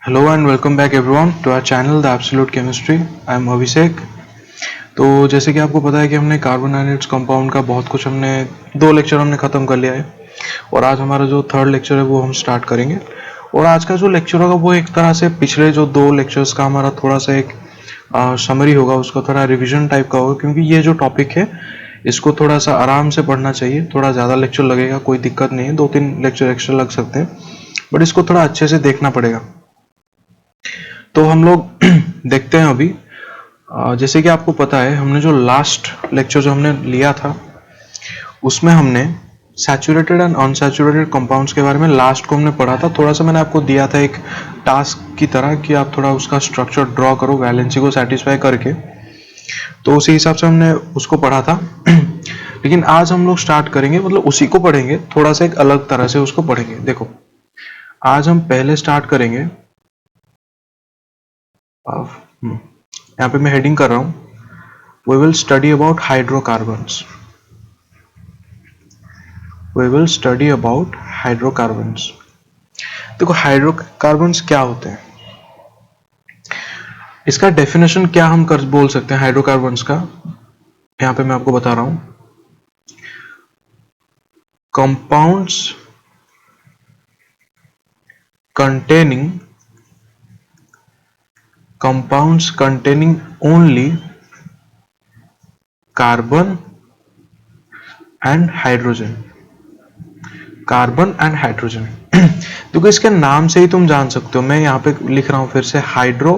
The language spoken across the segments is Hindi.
Hello and welcome back everyone to our channel the absolute chemistry. I am Abhishek. तो जैसे कि आपको पता है कि हमने कार्बन एनाइड्स कंपाउंड का बहुत कुछ हमने 2 लेक्चर हमने ख़त्म कर लिया है और आज हमारा जो थर्ड लेक्चर है वो हम स्टार्ट करेंगे। और आज का जो लेक्चर होगा वो एक तरह से पिछले जो 2 लेक्चर्स का हमारा थोड़ा सा एक समरी होगा, उसका थोड़ा रिविजन टाइप का होगा, क्योंकि ये जो टॉपिक है इसको थोड़ा सा आराम से पढ़ना चाहिए। थोड़ा ज़्यादा लेक्चर लगेगा, कोई दिक्कत नहीं है, 2-3 लेक्चर एक्स्ट्रा लग सकते हैं, बट इसको थोड़ा अच्छे से देखना पड़ेगा। तो हम लोग देखते हैं अभी। जैसे कि आपको पता है हमने जो लास्ट लेक्चर जो हमने लिया था उसमें हमने सैचुरेटेड एंड अनसैचुरेटेड कंपाउंड्स के बारे में लास्ट को हमने पढ़ा था। थोड़ा सा मैंने आपको दिया था एक टास्क की तरह कि आप थोड़ा उसका स्ट्रक्चर ड्रॉ करो वैलेंसी को सेटिस्फाई करके, तो उसी हिसाब से हमने उसको पढ़ा था। लेकिन आज हम लोग स्टार्ट करेंगे, मतलब उसी को पढ़ेंगे, थोड़ा सा एक अलग तरह से उसको पढ़ेंगे। देखो, आज हम पहले स्टार्ट करेंगे, यहाँ पे मैं हेडिंग कर रहा हूं, we will study about hydrocarbons. We will study about hydrocarbons. देखो, हाइड्रोकार्बन्स क्या होते हैं, इसका डेफिनेशन क्या हम कर बोल सकते हैं हाइड्रोकार्बन्स का। यहाँ पे मैं आपको बता रहा हूं, compounds containing only carbon and hydrogen. Carbon and hydrogen देखो, इसके नाम से ही तुम जान सकते हो, मैं यहाँ पे लिख रहा हूं फिर से, हाइड्रो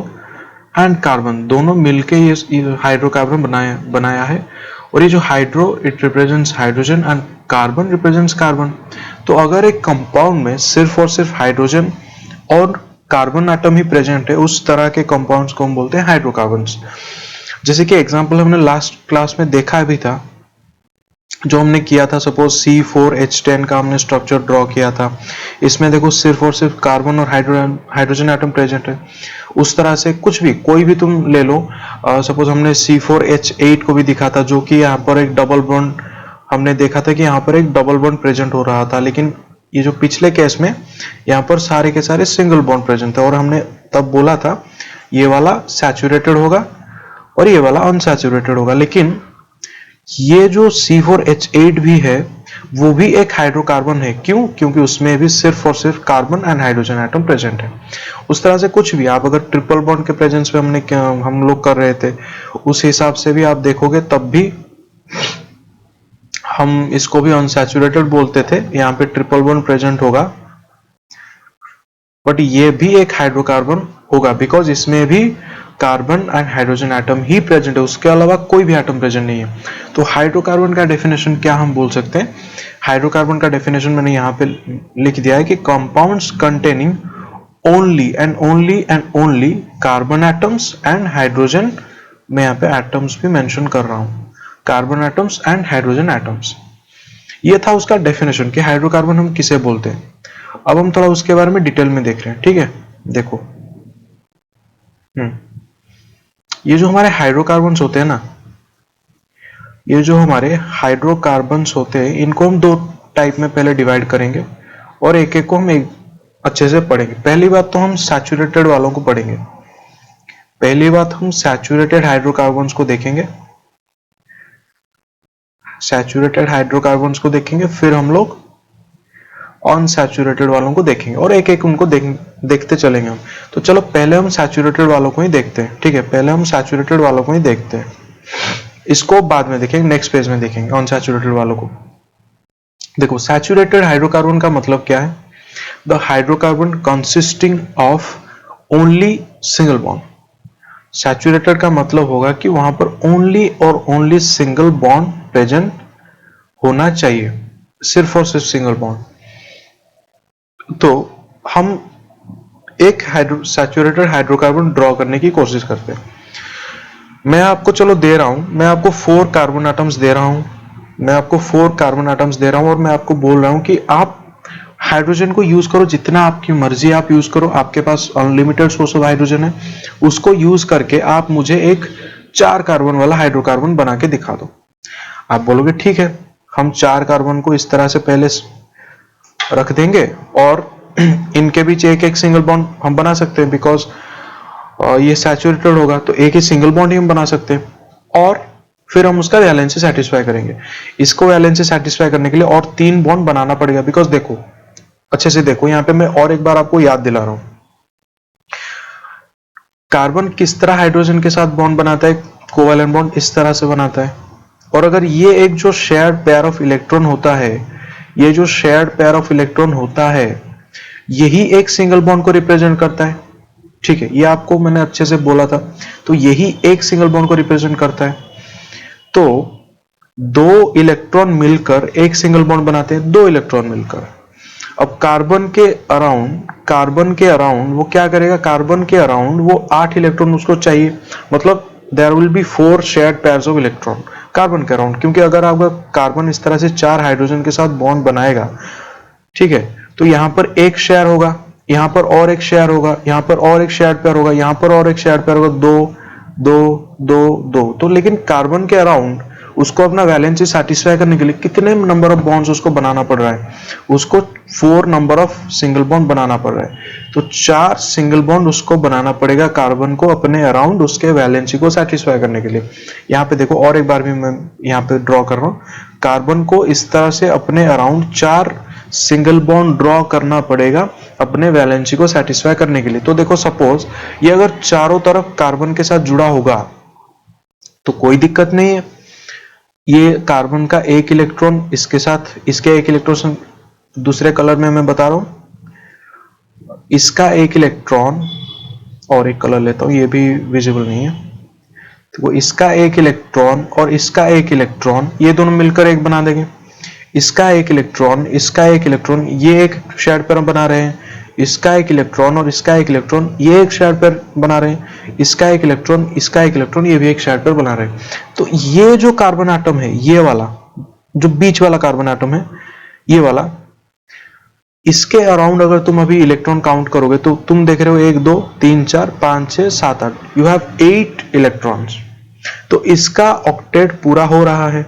एंड कार्बन दोनों मिलके ये हाइड्रोकार्बन बनाया है। और ये जो hydro it represents hydrogen and carbon represents carbon. तो अगर एक कंपाउंड में सिर्फ और सिर्फ हाइड्रोजन और कार्बन एटम ही प्रेजेंट है, उस तरह के कंपाउंड्स को हम बोलते हैं हाइड्रोकार्बन्स। जैसे कि एग्जांपल हमने लास्ट क्लास में देखा भी था, जो हमने किया था, सपोज C4H10 का हमने स्ट्रक्चर ड्रॉ किया था। इसमें देखो सिर्फ और सिर्फ कार्बन और हाइड्रोजन एटम प्रेजेंट है। उस तरह से कुछ भी, कोई भी तुम ले लो, सपोज हमने C4H8 को भी दिखा था, जो कि यहाँ पर एक डबल बॉन्ड हमने देखा था कि यहाँ पर एक डबल बॉन्ड प्रेजेंट हो रहा था। लेकिन ये जो पिछले केस में यहाँ पर सारे के सारे सिंगल बॉन्ड प्रेजेंट थे, और हमने तब बोला था ये वाला सैचुरेटेड होगा और ये वाला अनसैचुरेटेड होगा। लेकिन ये जो C4H8 भी है वो भी एक हाइड्रोकार्बन है। क्यों? क्योंकि उसमें भी सिर्फ और सिर्फ carbon and hydrogen atom present है। उस तरह से कुछ भी आप अगर ट्रिपल बॉन्ड के प्रेजेंस पे हम लोग कर रहे थे, उस हिसाब से भी आप देखोगे तब भी हम इसको भी अनसैचुरेटेड बोलते थे। यहाँ पे ट्रिपल बॉन्ड प्रेजेंट होगा, बट ये भी एक हाइड्रोकार्बन होगा, बिकॉज इसमें भी carbon and hydrogen atom he present है, उसके अलावा कोई भी एटम प्रेजेंट नहीं है। तो हाइड्रोकार्बन का डेफिनेशन क्या हम बोल सकते हैं? हाइड्रोकार्बन का डेफिनेशन मैंने यहाँ पे लिख दिया है कि compounds containing only and only carbon atoms and hydrogen, मैं यहाँ पे एटम्स भी मेंशन कर रहा हूँ, carbon atoms and hydrogen atoms. ये था उसका डेफिनेशन कि हाइड्रोकार्बन हम किसे बोलते हैं। अब हम थोड़ा उसके बारे में डिटेल में देख रहे हैं, ठीक है। देखो, ये जो हमारे हाइड्रोकार्बन्स होते हैं ना, ये जो हमारे हाइड्रोकार्बन्स होते हैं, इनको हम 2 टाइप में पहले डिवाइड करेंगे और एक एक को हम एक अच्छे से पढ़ेंगे। पहली बात तो हम सैचुरेटेड वालों को पढ़ेंगे। पहली बात हम सैचुरेटेड हाइड्रोकार्बन्स को देखेंगे, सैचुरेटेड हाइड्रोकार्बन्स को देखेंगे, फिर हम लोग अनसैचुरेटेड वालों को देखेंगे और एक एक उनको देखते चलेंगे हम। तो चलो पहले हम सैचुरेटेड वालों को ही देखते हैं, ठीक है। पहले हम सैचुरेटेड वालों को ही देखते हैं, इसको बाद में देखेंगे, नेक्स्ट पेज में देखेंगे अनसैचुरेटेड वालों को। देखो, सैचुरेटेड हाइड्रोकार्बन का मतलब क्या है? The hydrocarbon consisting of only single bond. Saturated का मतलब होगा कि वहां पर ओनली और ओनली सिंगल बॉन्ड प्रेजेंट होना चाहिए, सिर्फ और सिर्फ सिंगल बॉन्ड। तो हम एक सैचुरेटेड हाइड्रोकार्बन ड्रॉ करने की कोशिश करते हैं। मैं आपको चलो दे रहा हूं, मैं आपको 4 कार्बन एटम्स दे रहा हूं, मैं आपको 4 कार्बन एटम्स दे रहा हूं और मैं आपको बोल रहा हूं कि आप हाइड्रोजन को यूज करो, जितना आपकी मर्जी आप यूज करो, आपके पास अनलिमिटेड सोर्स ऑफ हाइड्रोजन है, उसको यूज करके आप मुझे एक 4 कार्बन वाला हाइड्रोकार्बन बना के दिखा दो। आप बोलोगे ठीक है, हम 4 कार्बन को इस तरह से पहले रख देंगे और इनके बीच एक एक सिंगल बॉन्ड हम बना सकते हैं, बिकॉज ये सैचुरेटेड होगा तो एक ही सिंगल बॉन्ड ही हम बना सकते हैं। और फिर हम उसका वैलेंसी सेटिस्फाई करेंगे। इसको वैलेंसी सेटिस्फाई करने के लिए और 3 बॉन्ड बनाना पड़ेगा, बिकॉज देखो अच्छे से देखो, यहाँ पे मैं और एक बार आपको याद दिला रहा हूं। कार्बन किस तरह हाइड्रोजन के साथ बॉन्ड बनाता है, कोवैलेंट बॉन्ड इस तरह से बनाता है। और अगर ये एक जो शेयर्ड पेयर ऑफ इलेक्ट्रॉन होता है, ये जो शेयर्ड पेयर ऑफ इलेक्ट्रॉन होता है, यही एक सिंगल बॉन्ड को रिप्रेजेंट करता है। ठीक है, ये आपको मैंने अच्छे से बोला था। तो यही एक सिंगल बॉन्ड को रिप्रेजेंट करता है। तो 2 इलेक्ट्रॉन मिलकर एक सिंगल बॉन्ड बनाते हैं, 2 इलेक्ट्रॉन मिलकर। अब कार्बन के अराउंड वो क्या करेगा, कार्बन के अराउंड वो 8 इलेक्ट्रॉन उसको चाहिए, मतलब there will be 4 shared pairs of electron carbon के अराउंड। क्योंकि अगर आपका कार्बन इस तरह से 4 हाइड्रोजन के साथ बॉन्ड बनाएगा, ठीक है, तो यहां पर एक शेयर होगा, यहां पर और एक शेयर होगा, यहां पर और एक शेयर पेयर होगा, यहां पर और एक शेयर पेयर होगा, 2 2 2 2। तो लेकिन कार्बन के अराउंड उसको अपना वैलेंसी सेटिस्फाई करने के लिए कितने नंबर ऑफ बॉन्ड्स उसको बनाना पड़ रहा है, उसको 4 नंबर ऑफ सिंगल बॉन्ड बनाना पड़ रहा है। तो 4 सिंगल बॉन्ड उसको बनाना पड़ेगा कार्बन को अपने अराउंड उसके वैलेंसी को सेटिस्फाई करने के लिए। यहाँ पे देखो और एक बार भी मैं यहाँ पे ड्रॉ कर रहा हूँ, कार्बन को इस तरह से अपने अराउंड 4 सिंगल बॉन्ड ड्रॉ करना पड़ेगा अपने वैलेंसी को सेटिस्फाई करने के लिए। तो देखो सपोज ये अगर चारों तरफ कार्बन के साथ जुड़ा होगा तो कोई दिक्कत नहीं है, ये कार्बन का एक इलेक्ट्रॉन इसके साथ, इसके एक इलेक्ट्रॉन, दूसरे कलर में मैं बता रहा हूं, इसका एक इलेक्ट्रॉन, और एक कलर लेता हूं ये भी विजिबल नहीं है, तो इसका एक इलेक्ट्रॉन और इसका एक इलेक्ट्रॉन ये दोनों मिलकर एक बना देंगे। इसका एक इलेक्ट्रॉन, इसका एक इलेक्ट्रॉन, ये एक शेयर्ड पेयर बना रहे हैं। इसका एक इलेक्ट्रॉन और इसका एक इलेक्ट्रॉन ये एक शेयर्ड पेयर बना रहे हैं। इसका एक इलेक्ट्रॉन, इसका एक इलेक्ट्रॉन, ये भी एक शेयर्ड पेयर बना रहे हैं। तो ये जो कार्बन एटम है, ये वाला जो बीच वाला कार्बन एटम है, ये वाला, इसके अराउंड अगर तुम अभी इलेक्ट्रॉन काउंट करोगे तो तुम देख रहे हो 1 2 3 4 5 6 7 8, यू हैव 8 इलेक्ट्रॉन्स। तो इसका ऑक्टेट पूरा हो रहा है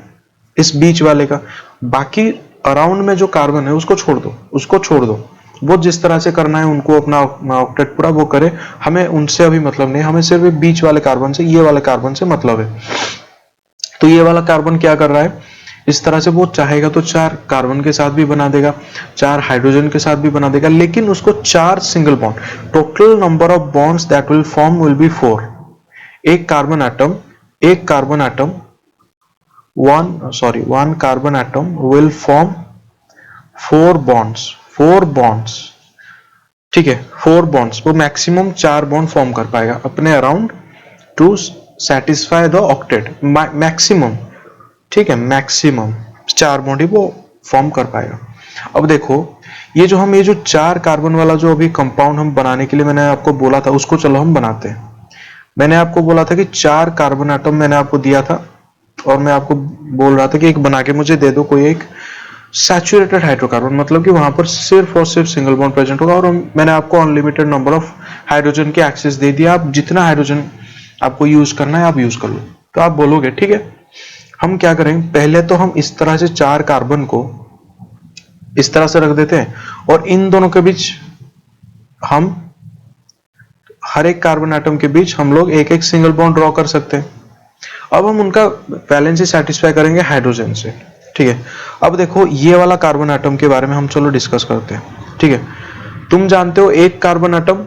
इस बीच वाले का। बाकी अराउंड में जो कार्बन है उसको छोड़ दो, उसको छोड़ दो, वो जिस तरह से करना है उनको अपना ऑक्टेट पूरा वो करे, हमें उनसे अभी मतलब नहीं, हमें सिर्फ बीच वाले कार्बन से, ये वाले कार्बन से मतलब है। तो ये वाला कार्बन क्या कर रहा है, इस तरह से वो चाहेगा तो 4 कार्बन के साथ भी बना देगा, 4 हाइड्रोजन के साथ भी बना देगा, लेकिन उसको 4 single bond, total number of bonds that will form will be 4। एक carbon atom one carbon atom will form 4 bonds, ठीक है, 4 bonds, वो मैक्सिमम 4 बॉन्ड फॉर्म कर पाएगा अपने around two satisfy the octet, maximum, ठीक है, मैक्सिमम 4 बॉन्ड ही वो फॉर्म कर पाएगा। अब देखो ये जो 4 कार्बन वाला जो अभी कंपाउंड हम बनाने के लिए मैंने आपको बोला था, उसको चलो हम बनाते हैं। मैंने आपको बोला था कि 4 कार्बन एटम मैंने आपको दिया था और मैं आपको बोल रहा था कि एक बना के मुझे दे दो, कोई एक सैचुरेटेड हाइड्रोकार्बन, मतलब कि वहां पर सिर्फ और सिर्फ सिंगल बॉन्ड प्रेजेंट होगा, और मैंने आपको अनलिमिटेड नंबर ऑफ हाइड्रोजन के एक्सेस दे दिया, आप जितना हाइड्रोजन आपको यूज करना है आप यूज कर लो। तो आप बोलोगे ठीक है, हम क्या करेंगे, पहले तो हम इस तरह से 4 कार्बन को इस तरह से रख देते हैं और इन दोनों के बीच हम, हर एक कार्बन एटम के बीच हम लोग एक एक सिंगल बॉन्ड ड्रॉ कर सकते हैं। अब हम उनका वैलेंसी सेटिस्फाई करेंगे हाइड्रोजन से, ठीक है। अब देखो ये वाला कार्बन एटम के बारे में हम चलो डिस्कस करते हैं, ठीक है। तुम जानते हो एक कार्बन एटम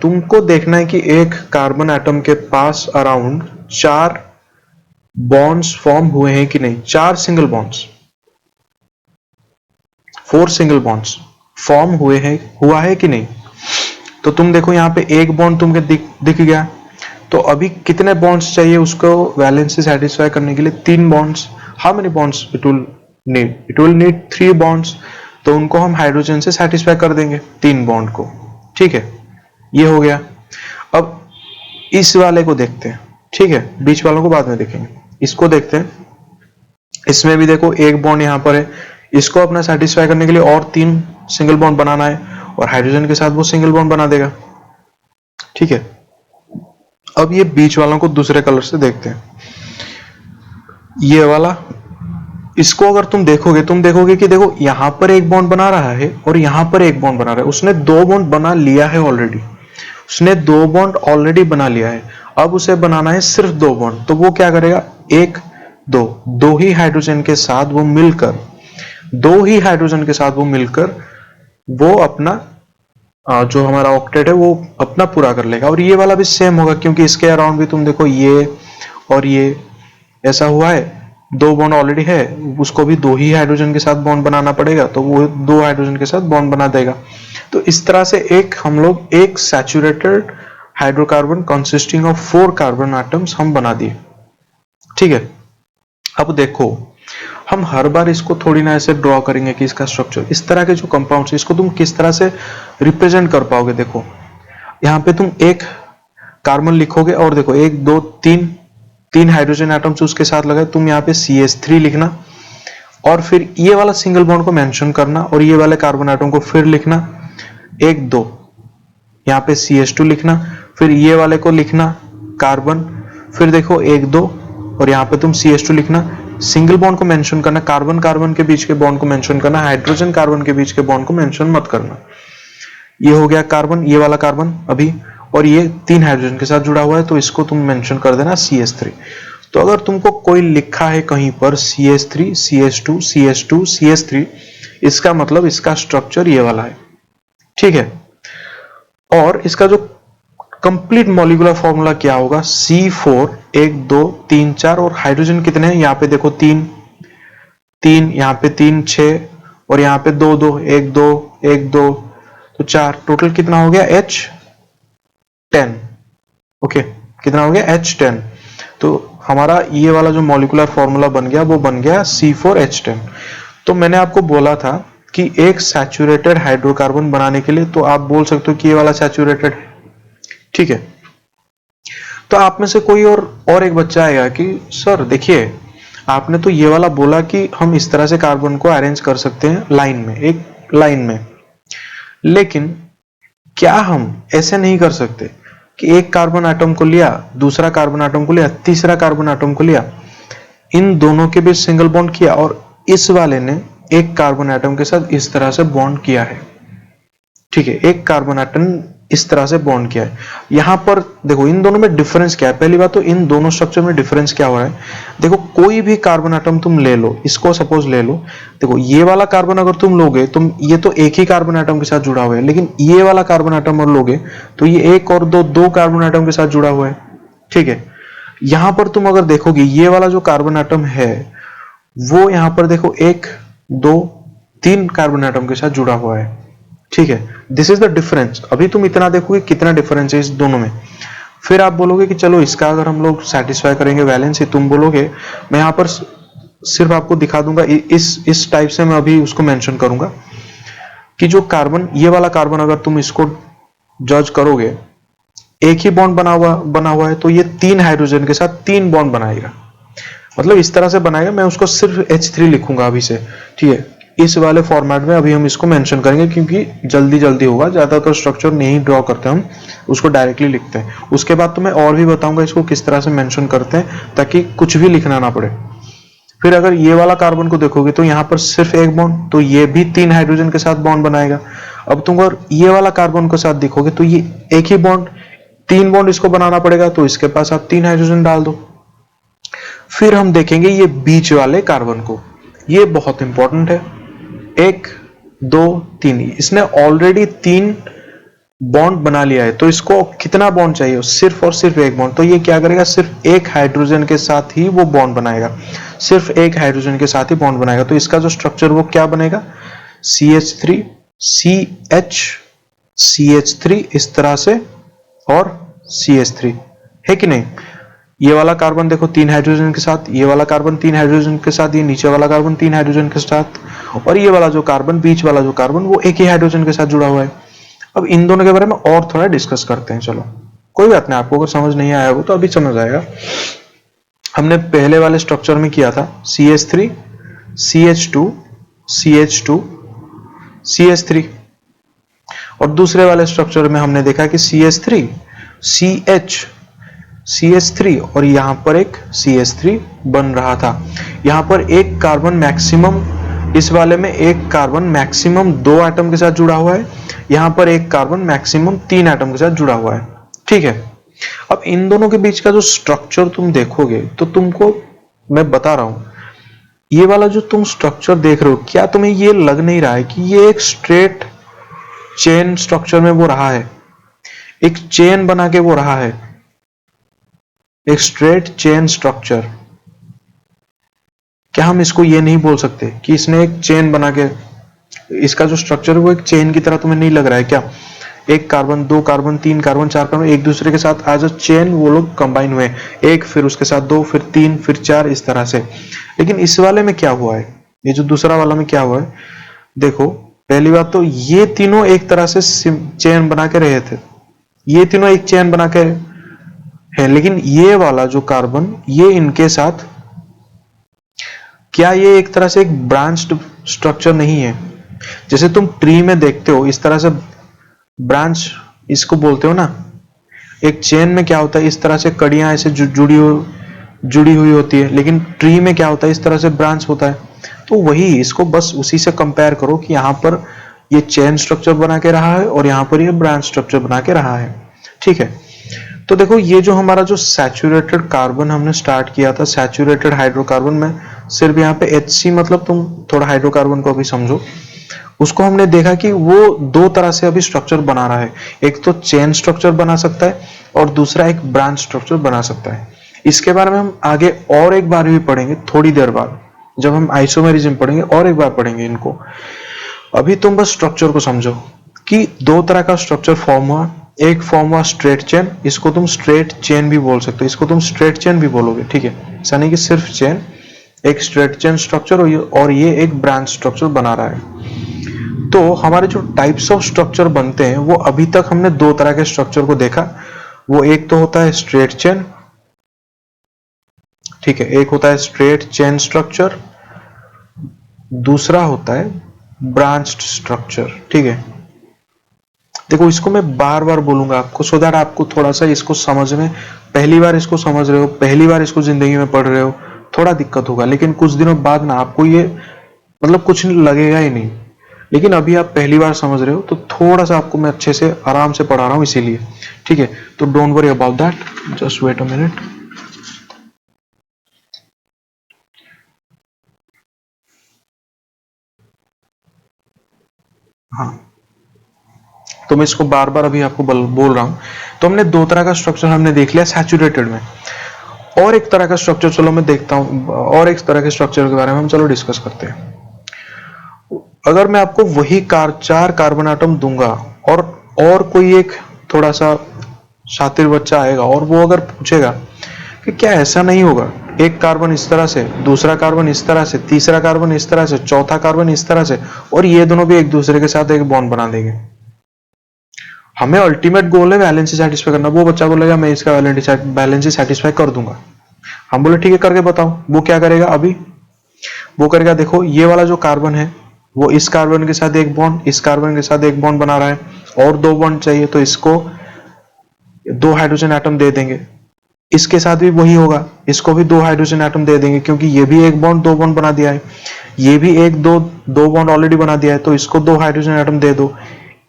तुमको देखना है कि एक कार्बन एटम के पास अराउंड 4 बॉन्ड्स फॉर्म हुए हैं कि नहीं, 4 single bonds, 4 single bonds form हुआ है कि नहीं। तो तुम देखो यहाँ पे एक बॉन्ड तुमको दिख गया, तो अभी कितने बॉन्ड्स चाहिए उसको वैलेंसी सेटिस्फाई करने के लिए, 3 bonds. How many bonds it will need 3 bonds. तो उनको हम हाइड्रोजन से सेटिस्फाई कर देंगे 3 बॉन्ड को, ठीक है, ये हो गया। अब इस वाले को देखते हैं, ठीक है, बीच वालों को बाद में देखेंगे, इसको देखते हैं। इसमें भी देखो एक बॉन्ड यहाँ पर है, इसको अपना सेटिस्फाई करने के लिए और 3 सिंगल बॉन्ड बनाना है और हाइड्रोजन के साथ वो सिंगल बॉन्ड बना देगा, ठीक है। अब ये बीच वालों को दूसरे कलर से देखते हैं, ये वाला इसको अगर तुम देखोगे कि देखो यहां पर एक बॉन्ड बना रहा है और यहां पर एक बॉन्ड बना रहा है, उसने दो बॉन्ड बना लिया है ऑलरेडी, उसने दो बॉन्ड ऑलरेडी बना लिया है। अब उसे बनाना है सिर्फ दो बॉन्ड, तो वो क्या करेगा, एक दो, दो ही हाइड्रोजन के साथ वो मिलकर, दो ही हाइड्रोजन के साथ वो मिलकर वो अपना जो हमारा ऑक्टेट है वो अपना पूरा कर लेगा। और ये वाला भी सेम होगा, क्योंकि इसके अराउंड भी तुम देखो ये और ये ऐसा हुआ है, दो बॉन्ड ऑलरेडी है, उसको भी दो ही हाइड्रोजन के साथ बॉन्ड बनाना पड़ेगा, तो वो दो हाइड्रोजन के साथ बॉन्ड बना देगा। तो इस तरह से एक हम लोग एक saturated hydrocarbon consisting of 4 carbon atoms हम बना दिए। ठीक है, अब देखो हम हर बार इसको थोड़ी ना ऐसे ड्रॉ करेंगे कि इसका स्ट्रक्चर, इस तरह के जो कंपाउंड्स इसको तुम किस तरह से रिप्रेजेंट कर पाओगे। देखो यहाँ पे तुम एक कार्बन लिखोगे और देखो एक दो तीन, तीन हाइड्रोजन एटम्स उसके साथ लगाए, तुम यहाँ पे CH3 लिखना और फिर ये वाला सिंगल बॉन्ड को मेंशन करना और ये वाले कार्बन एटम को फिर लिखना, एक दो, यहाँ पे CH2 लिखना, फिर ये वाले को लिखना कार्बन, फिर देखो एक दो और यहाँ पे तुम CH2 लिखना, सिंगल बॉन्ड को मेंशन करना, कार्बन कार्बन के बीच के बॉन्ड को मेंशन करना, हाइड्रोजन कार्बन के बीच के बॉन्ड को मेंशन मत करना। ये हो गया कार्बन, ये वाला कार्बन अभी, और ये तीन हाइड्रोजन के साथ जुड़ा हुआ है, तो इसको तुम मेंशन कर देना CH3। तो अगर तुमको कोई लिखा है कहीं पर CH3 CH2 CH2 CH3, इसका मतलब इसका स्ट्रक्चर ये वाला है। ठीक है, और इसका जो कंप्लीट मॉलिक्यूलर फॉर्मूला क्या होगा, C4 1 2 3 4, और हाइड्रोजन कितने हैं, यहाँ पे देखो तीन तीन, यहाँ पे तीन 6, और यहाँ पे दो दो, एक दो एक दो, तो 4, टोटल कितना हो गया H10। ओके, कितना हो गया H10। तो हमारा ये वाला जो मॉलिक्यूलर फॉर्मूला बन गया वो बन गया C4H10। तो मैंने आपको बोला था कि एक सैचुरेटेड हाइड्रोकार्बन बनाने के लिए तो आप बोल सकते हो कि ये वाला सैचुरेटेड है। ठीक है, तो आप में से कोई और एक बच्चा आएगा कि सर देखिए आपने तो ये वाला बोला कि हम इस तरह से कार्बन को अरेंज कर सकते हैं लाइन में, एक लाइन में, लेकिन क्या हम ऐसे नहीं कर सकते कि एक कार्बन एटम को लिया, दूसरा कार्बन एटम को लिया, तीसरा कार्बन एटम को लिया, इन दोनों के बीच सिंगल बॉन्ड किया और इस वाले ने एक कार्बन एटम के साथ इस तरह से बॉन्ड किया है। ठीक है, एक कार्बन एटम इस तरह से बॉन्ड किया है। यहां पर देखो इन दोनों में डिफरेंस क्या है, पहली बात तो इन दोनों स्ट्रक्चर में डिफरेंस क्या हो रहा है। देखो कोई भी कार्बन एटम तुम ले लो, इसको सपोज ले लो, देखो ये वाला कार्बन अगर तुम लोगे तुम, ये तो एक ही कार्बन एटम के साथ जुड़ा हुआ है, लेकिन ये वाला कार्बन एटम और लोगे तो ये एक और दो कार्बन एटम के साथ जुड़ा हुआ है। ठीक है, यहां पर तुम अगर देखोगे ये वाला जो कार्बन एटम है वो यहां पर देखो एक दो तीन कार्बन एटम के साथ जुड़ा हुआ है। ठीक है, दिस इज द डिफरेंस। अभी तुम इतना देखोगे कितना डिफरेंस है इस दोनों में, फिर आप बोलोगे कि चलो इसका अगर हम लोग सेटिस्फाई करेंगे वैलेंसी, तुम बोलोगे मैं यहां पर सिर्फ आपको दिखा दूंगा, इस टाइप से मैं अभी उसको मेंशन करूंगा कि जो कार्बन, ये वाला कार्बन अगर तुम इसको जज करोगे, एक ही बॉन्ड बना हुआ है, तो ये तीन हाइड्रोजन के साथ तीन बॉन्ड बनाएगा, मतलब इस तरह से बनाएगा। मैं उसको सिर्फ H3 लिखूंगा अभी से। ठीक है, इस वाले फॉर्मेट में अभी हम इसको मेंशन करेंगे क्योंकि जल्दी होगा, ज्यादातर स्ट्रक्चर नहीं ड्रॉ करते हम, उसको डायरेक्टली लिखते हैं। उसके बाद तो मैं और भी बताऊंगा इसको किस तरह से मेंशन करते हैं ताकि कुछ भी लिखना ना पड़े। फिर अगर ये वाला कार्बन को देखोगे तो यहाँ पर सिर्फ एक बॉन्ड, तो ये भी तीन हाइड्रोजन के साथ बॉन्ड बनाएगा। अब तुम अगर ये वाला कार्बन के साथ देखोगे तो ये एक ही बॉन्ड, तीन बॉन्ड इसको बनाना पड़ेगा, तो इसके पास आप तीन हाइड्रोजन डाल दो। फिर हम देखेंगे ये बीच वाले कार्बन को, ये बहुत इंपॉर्टेंट है। एक दो तीन, इसने ऑलरेडी तीन बॉन्ड बना लिया है, तो इसको कितना बॉन्ड चाहिए, सिर्फ और सिर्फ एक बॉन्ड। तो ये क्या करेगा, सिर्फ एक हाइड्रोजन के साथ ही वो बॉन्ड बनाएगा, सिर्फ एक हाइड्रोजन के साथ ही बॉन्ड बनाएगा। तो इसका जो स्ट्रक्चर वो क्या बनेगा, CH3 CH CH3 इस तरह से और CH3, है कि नहीं। ये वाला कार्बन देखो तीन हाइड्रोजन के साथ, ये वाला कार्बन तीन हाइड्रोजन के साथ, ये नीचे वाला कार्बन तीन हाइड्रोजन के साथ, और ये वाला जो कार्बन, बीच वाला जो कार्बन, वो एक ही हाइड्रोजन के साथ जुड़ा हुआ है। अब इन दोनों के बारे में और थोड़ा डिस्कस करते हैं। चलो कोई बात नहीं, आपको अगर समझ नहीं आया हो तो अभी समझ आएगा। हमने पहले वाले स्ट्रक्चर में किया था CH3 CH2 CH2 CH3, और दूसरे वाले स्ट्रक्चर में हमने देखा कि CH3 CH CH3 और यहां पर एक CH3 बन रहा था। यहाँ पर एक कार्बन मैक्सिमम, इस वाले में एक कार्बन मैक्सिमम 2 एटम के साथ जुड़ा हुआ है, यहाँ पर एक कार्बन मैक्सिमम 3 एटम के साथ जुड़ा हुआ है। ठीक है, अब इन दोनों के बीच का जो स्ट्रक्चर तुम देखोगे तो तुमको मैं बता रहा हूं, ये वाला जो तुम स्ट्रक्चर देख रहे हो, क्या तुम्हें ये लग नहीं रहा है कि ये एक स्ट्रेट चेन स्ट्रक्चर में वो रहा है, एक चेन बना के वो रहा है, एक स्ट्रेट चेन स्ट्रक्चर। क्या हम इसको ये नहीं बोल सकते कि इसने एक चेन बना के, इसका जो स्ट्रक्चर है वो एक चेन की तरह तुम्हें नहीं लग रहा है क्या? एक कार्बन, 2 कार्बन, 3 कार्बन, 4 कार्बन एक दूसरे के साथ एज अ चेन वो लोग कंबाइन हुए, एक फिर उसके साथ 2 फिर 3 फिर 4 इस तरह से। लेकिन इस वाले में क्या हुआ है, ये जो दूसरा वाला में क्या हुआ है, देखो पहली बात तो ये तीनों एक तरह से चेन बना के रहे थे, ये तीनों एक चेन बना के है, लेकिन ये वाला जो कार्बन ये इनके साथ, क्या ये एक तरह से एक ब्रांच्ड स्ट्रक्चर नहीं है? जैसे तुम ट्री में देखते हो इस तरह से ब्रांच इसको बोलते हो ना, एक चेन में क्या होता है इस तरह से कड़ियां ऐसे जुड़ी हुई होती है, लेकिन ट्री में क्या होता है इस तरह से ब्रांच होता है। तो वही, इसको बस उसी से कंपेयर करो कि यहाँ पर ये चेन स्ट्रक्चर बना के रहा है और यहाँ पर ये ब्रांच स्ट्रक्चर बना के रहा है। ठीक है, तो देखो ये जो हमारा जो सैचुरेटेड कार्बन हमने स्टार्ट किया था, सैचुरेटेड हाइड्रोकार्बन में सिर्फ यहाँ पे HC, मतलब तुम थोड़ा हाइड्रोकार्बन को अभी समझो, उसको हमने देखा कि वो 2 तरह से अभी स्ट्रक्चर बना रहा है, एक तो चेन स्ट्रक्चर बना सकता है और दूसरा एक ब्रांच स्ट्रक्चर बना सकता है। इसके बारे में हम आगे और एक बार भी पढ़ेंगे थोड़ी देर बाद, जब हम आइसोमेरिज्म पढ़ेंगे और एक बार पढ़ेंगे इनको। अभी तुम बस स्ट्रक्चर को समझो कि 2 तरह का स्ट्रक्चर फॉर्म हुआ, एक फॉर्म हुआ स्ट्रेट चेन, इसको तुम स्ट्रेट चेन भी बोल सकते हो, इसको तुम स्ट्रेट चेन भी बोलोगे। ठीक है, ऐसा नहीं कि सिर्फ चेन, एक स्ट्रेट चेन स्ट्रक्चर और ये एक ब्रांच स्ट्रक्चर बना रहा है। तो हमारे जो टाइप्स ऑफ स्ट्रक्चर बनते हैं वो अभी तक हमने 2 तरह के स्ट्रक्चर को देखा, वो एक तो होता है स्ट्रेट चेन, ठीक है, एक होता है स्ट्रेट चेन स्ट्रक्चर, दूसरा होता है ब्रांच्ड स्ट्रक्चर। ठीक है, देखो इसको मैं बार बार बोलूंगा आपको, सो दैट आपको थोड़ा सा इसको समझ में, पहली बार इसको समझ रहे हो, पहली बार इसको जिंदगी में पढ़ रहे हो, थोड़ा दिक्कत होगा, लेकिन कुछ दिनों बाद ना आपको ये मतलब कुछ लगेगा ही नहीं। लेकिन अभी आप पहली बार समझ रहे हो तो थोड़ा सा आपको मैं अच्छे से आराम से पढ़ा रहा हूं इसीलिए। ठीक है, तो don't worry about that, just wait a minute. हाँ, तो मैं इसको बार बार अभी आपको बोल रहा हूं। तो हमने 2 तरह का स्ट्रक्चर हमने देख लिया सैचुरेटेड में, और एक तरह का स्ट्रक्चर चलो मैं देखता हूं, और एक तरह के स्ट्रक्चर के बारे में हम चलो डिस्कस करते हैं। अगर मैं आपको वही 4 कार्बन आटम दूंगा और कोई एक थोड़ा सा शातिर बच्चा आएगा और वो अगर पूछेगा कि क्या ऐसा नहीं होगा, एक कार्बन इस तरह से, दूसरा कार्बन इस तरह से, तीसरा कार्बन इस तरह से, चौथा कार्बन इस तरह से, और ये दोनों भी एक दूसरे के साथ एक बॉन्ड बना देंगे, हमें अल्टीमेट गोल है वैलेंसी सेटिस्फाई करना। वो बच्चा बोलेगा मैं इसका वैलेंसी सेटिस्फाई कर दूंगा। हम बोले ठीक है करके बताओ। वो क्या करेगा, अभी वो करेगा, देखो ये वाला जो कार्बन है वो इस कार्बन के साथ एक बॉन्ड, इस कार्बन के साथ एक बॉन्ड बना रहा है, और 2 बॉन्ड चाहिए तो इसको 2 हाइड्रोजन एटम दे देंगे। इसके साथ भी वही होगा, इसको भी 2 हाइड्रोजन एटम दे देंगे, क्योंकि ये भी एक बॉन्ड 2 बॉन्ड बना दिया है, ये भी एक दो बॉन्ड ऑलरेडी बना दिया है, तो इसको 2 हाइड्रोजन एटम दे दो।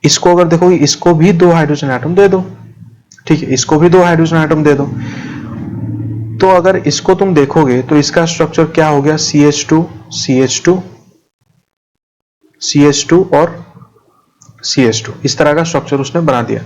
इसको अगर देखो, इसको भी 2 हाइड्रोजन एटम दे दो। ठीक है, इसको भी 2 हाइड्रोजन एटम दे दो। तो अगर इसको तुम देखोगे तो इसका स्ट्रक्चर क्या हो गया, CH2 CH2 CH2 और CH2, इस तरह का स्ट्रक्चर उसने बना दिया।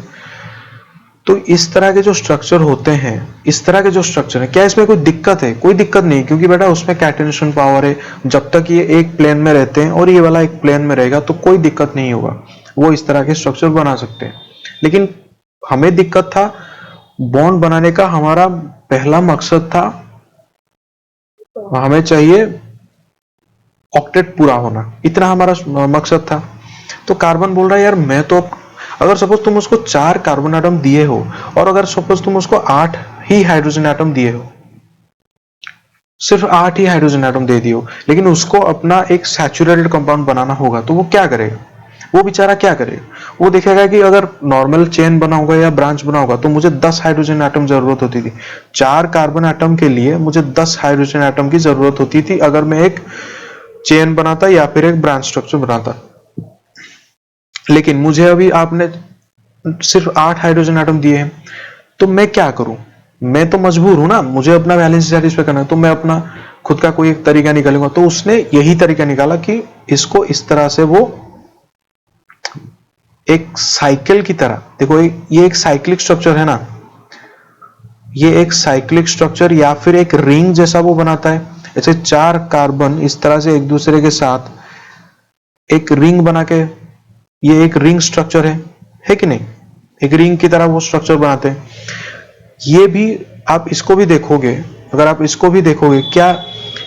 तो इस तरह के जो स्ट्रक्चर होते हैं, इस तरह के जो स्ट्रक्चर है, क्या इसमें कोई दिक्कत है? कोई दिक्कत नहीं, क्योंकि बेटा उसमें कैटेनेशन पावर है। जब तक ये एक प्लेन में रहते हैं और ये वाला एक प्लेन में रहेगा तो कोई दिक्कत नहीं होगा, वो इस तरह के स्ट्रक्चर बना सकते हैं। लेकिन हमें दिक्कत था बॉन्ड बनाने का, हमारा पहला मकसद था, हमें चाहिए ऑक्टेट पूरा होना, इतना हमारा मकसद था। तो कार्बन बोल रहा है यार मैं तो, अगर सपोज तुम उसको 4 कार्बन एटम दिए हो और अगर सपोज तुम उसको 8 ही हाइड्रोजन एटम दिए हो, सिर्फ 8 ही हाइड्रोजन एटम दे दिए हो, लेकिन उसको अपना एक सैचुरेटेड कंपाउंड बनाना होगा, तो वो क्या करेगा? वो बेचारा क्या करेगा, वो देखेगा कि अगर नॉर्मल चेन बना होगा या ब्रांच बना होगा तो मुझे 10 हाइड्रोजन एटम जरूरत होती थी, 4 कार्बन एटम के लिए मुझे 10 हाइड्रोजन एटम की जरूरत होती थी अगर मैं एक चेन बनाता या फिर एक ब्रांच स्ट्रक्चर बनाता। लेकिन मुझे अभी आपने सिर्फ 8 हाइड्रोजन एटम दिए हैं, तो मैं क्या करूं, मैं तो मजबूर हूं ना, मुझे अपना वैलेंसी सेटिस्फाई करना है, तो मैं अपना खुद का कोई एक तरीका निकालूंगा। तो उसने यही तरीका निकाला कि इसको इस तरह से वो एक साइकिल की तरह, देखो ये एक साइक्लिक स्ट्रक्चर है ना, ये एक साइक्लिक स्ट्रक्चर या फिर एक रिंग जैसा वो बनाता है। ऐसे 4 कार्बन इस तरह से एक दूसरे के साथ एक रिंग बना के, ये एक रिंग स्ट्रक्चर है कि नहीं, एक रिंग की तरह वो स्ट्रक्चर बनाते हैं। ये भी आप इसको भी देखोगे, अगर आप इसको भी देखोगे क्या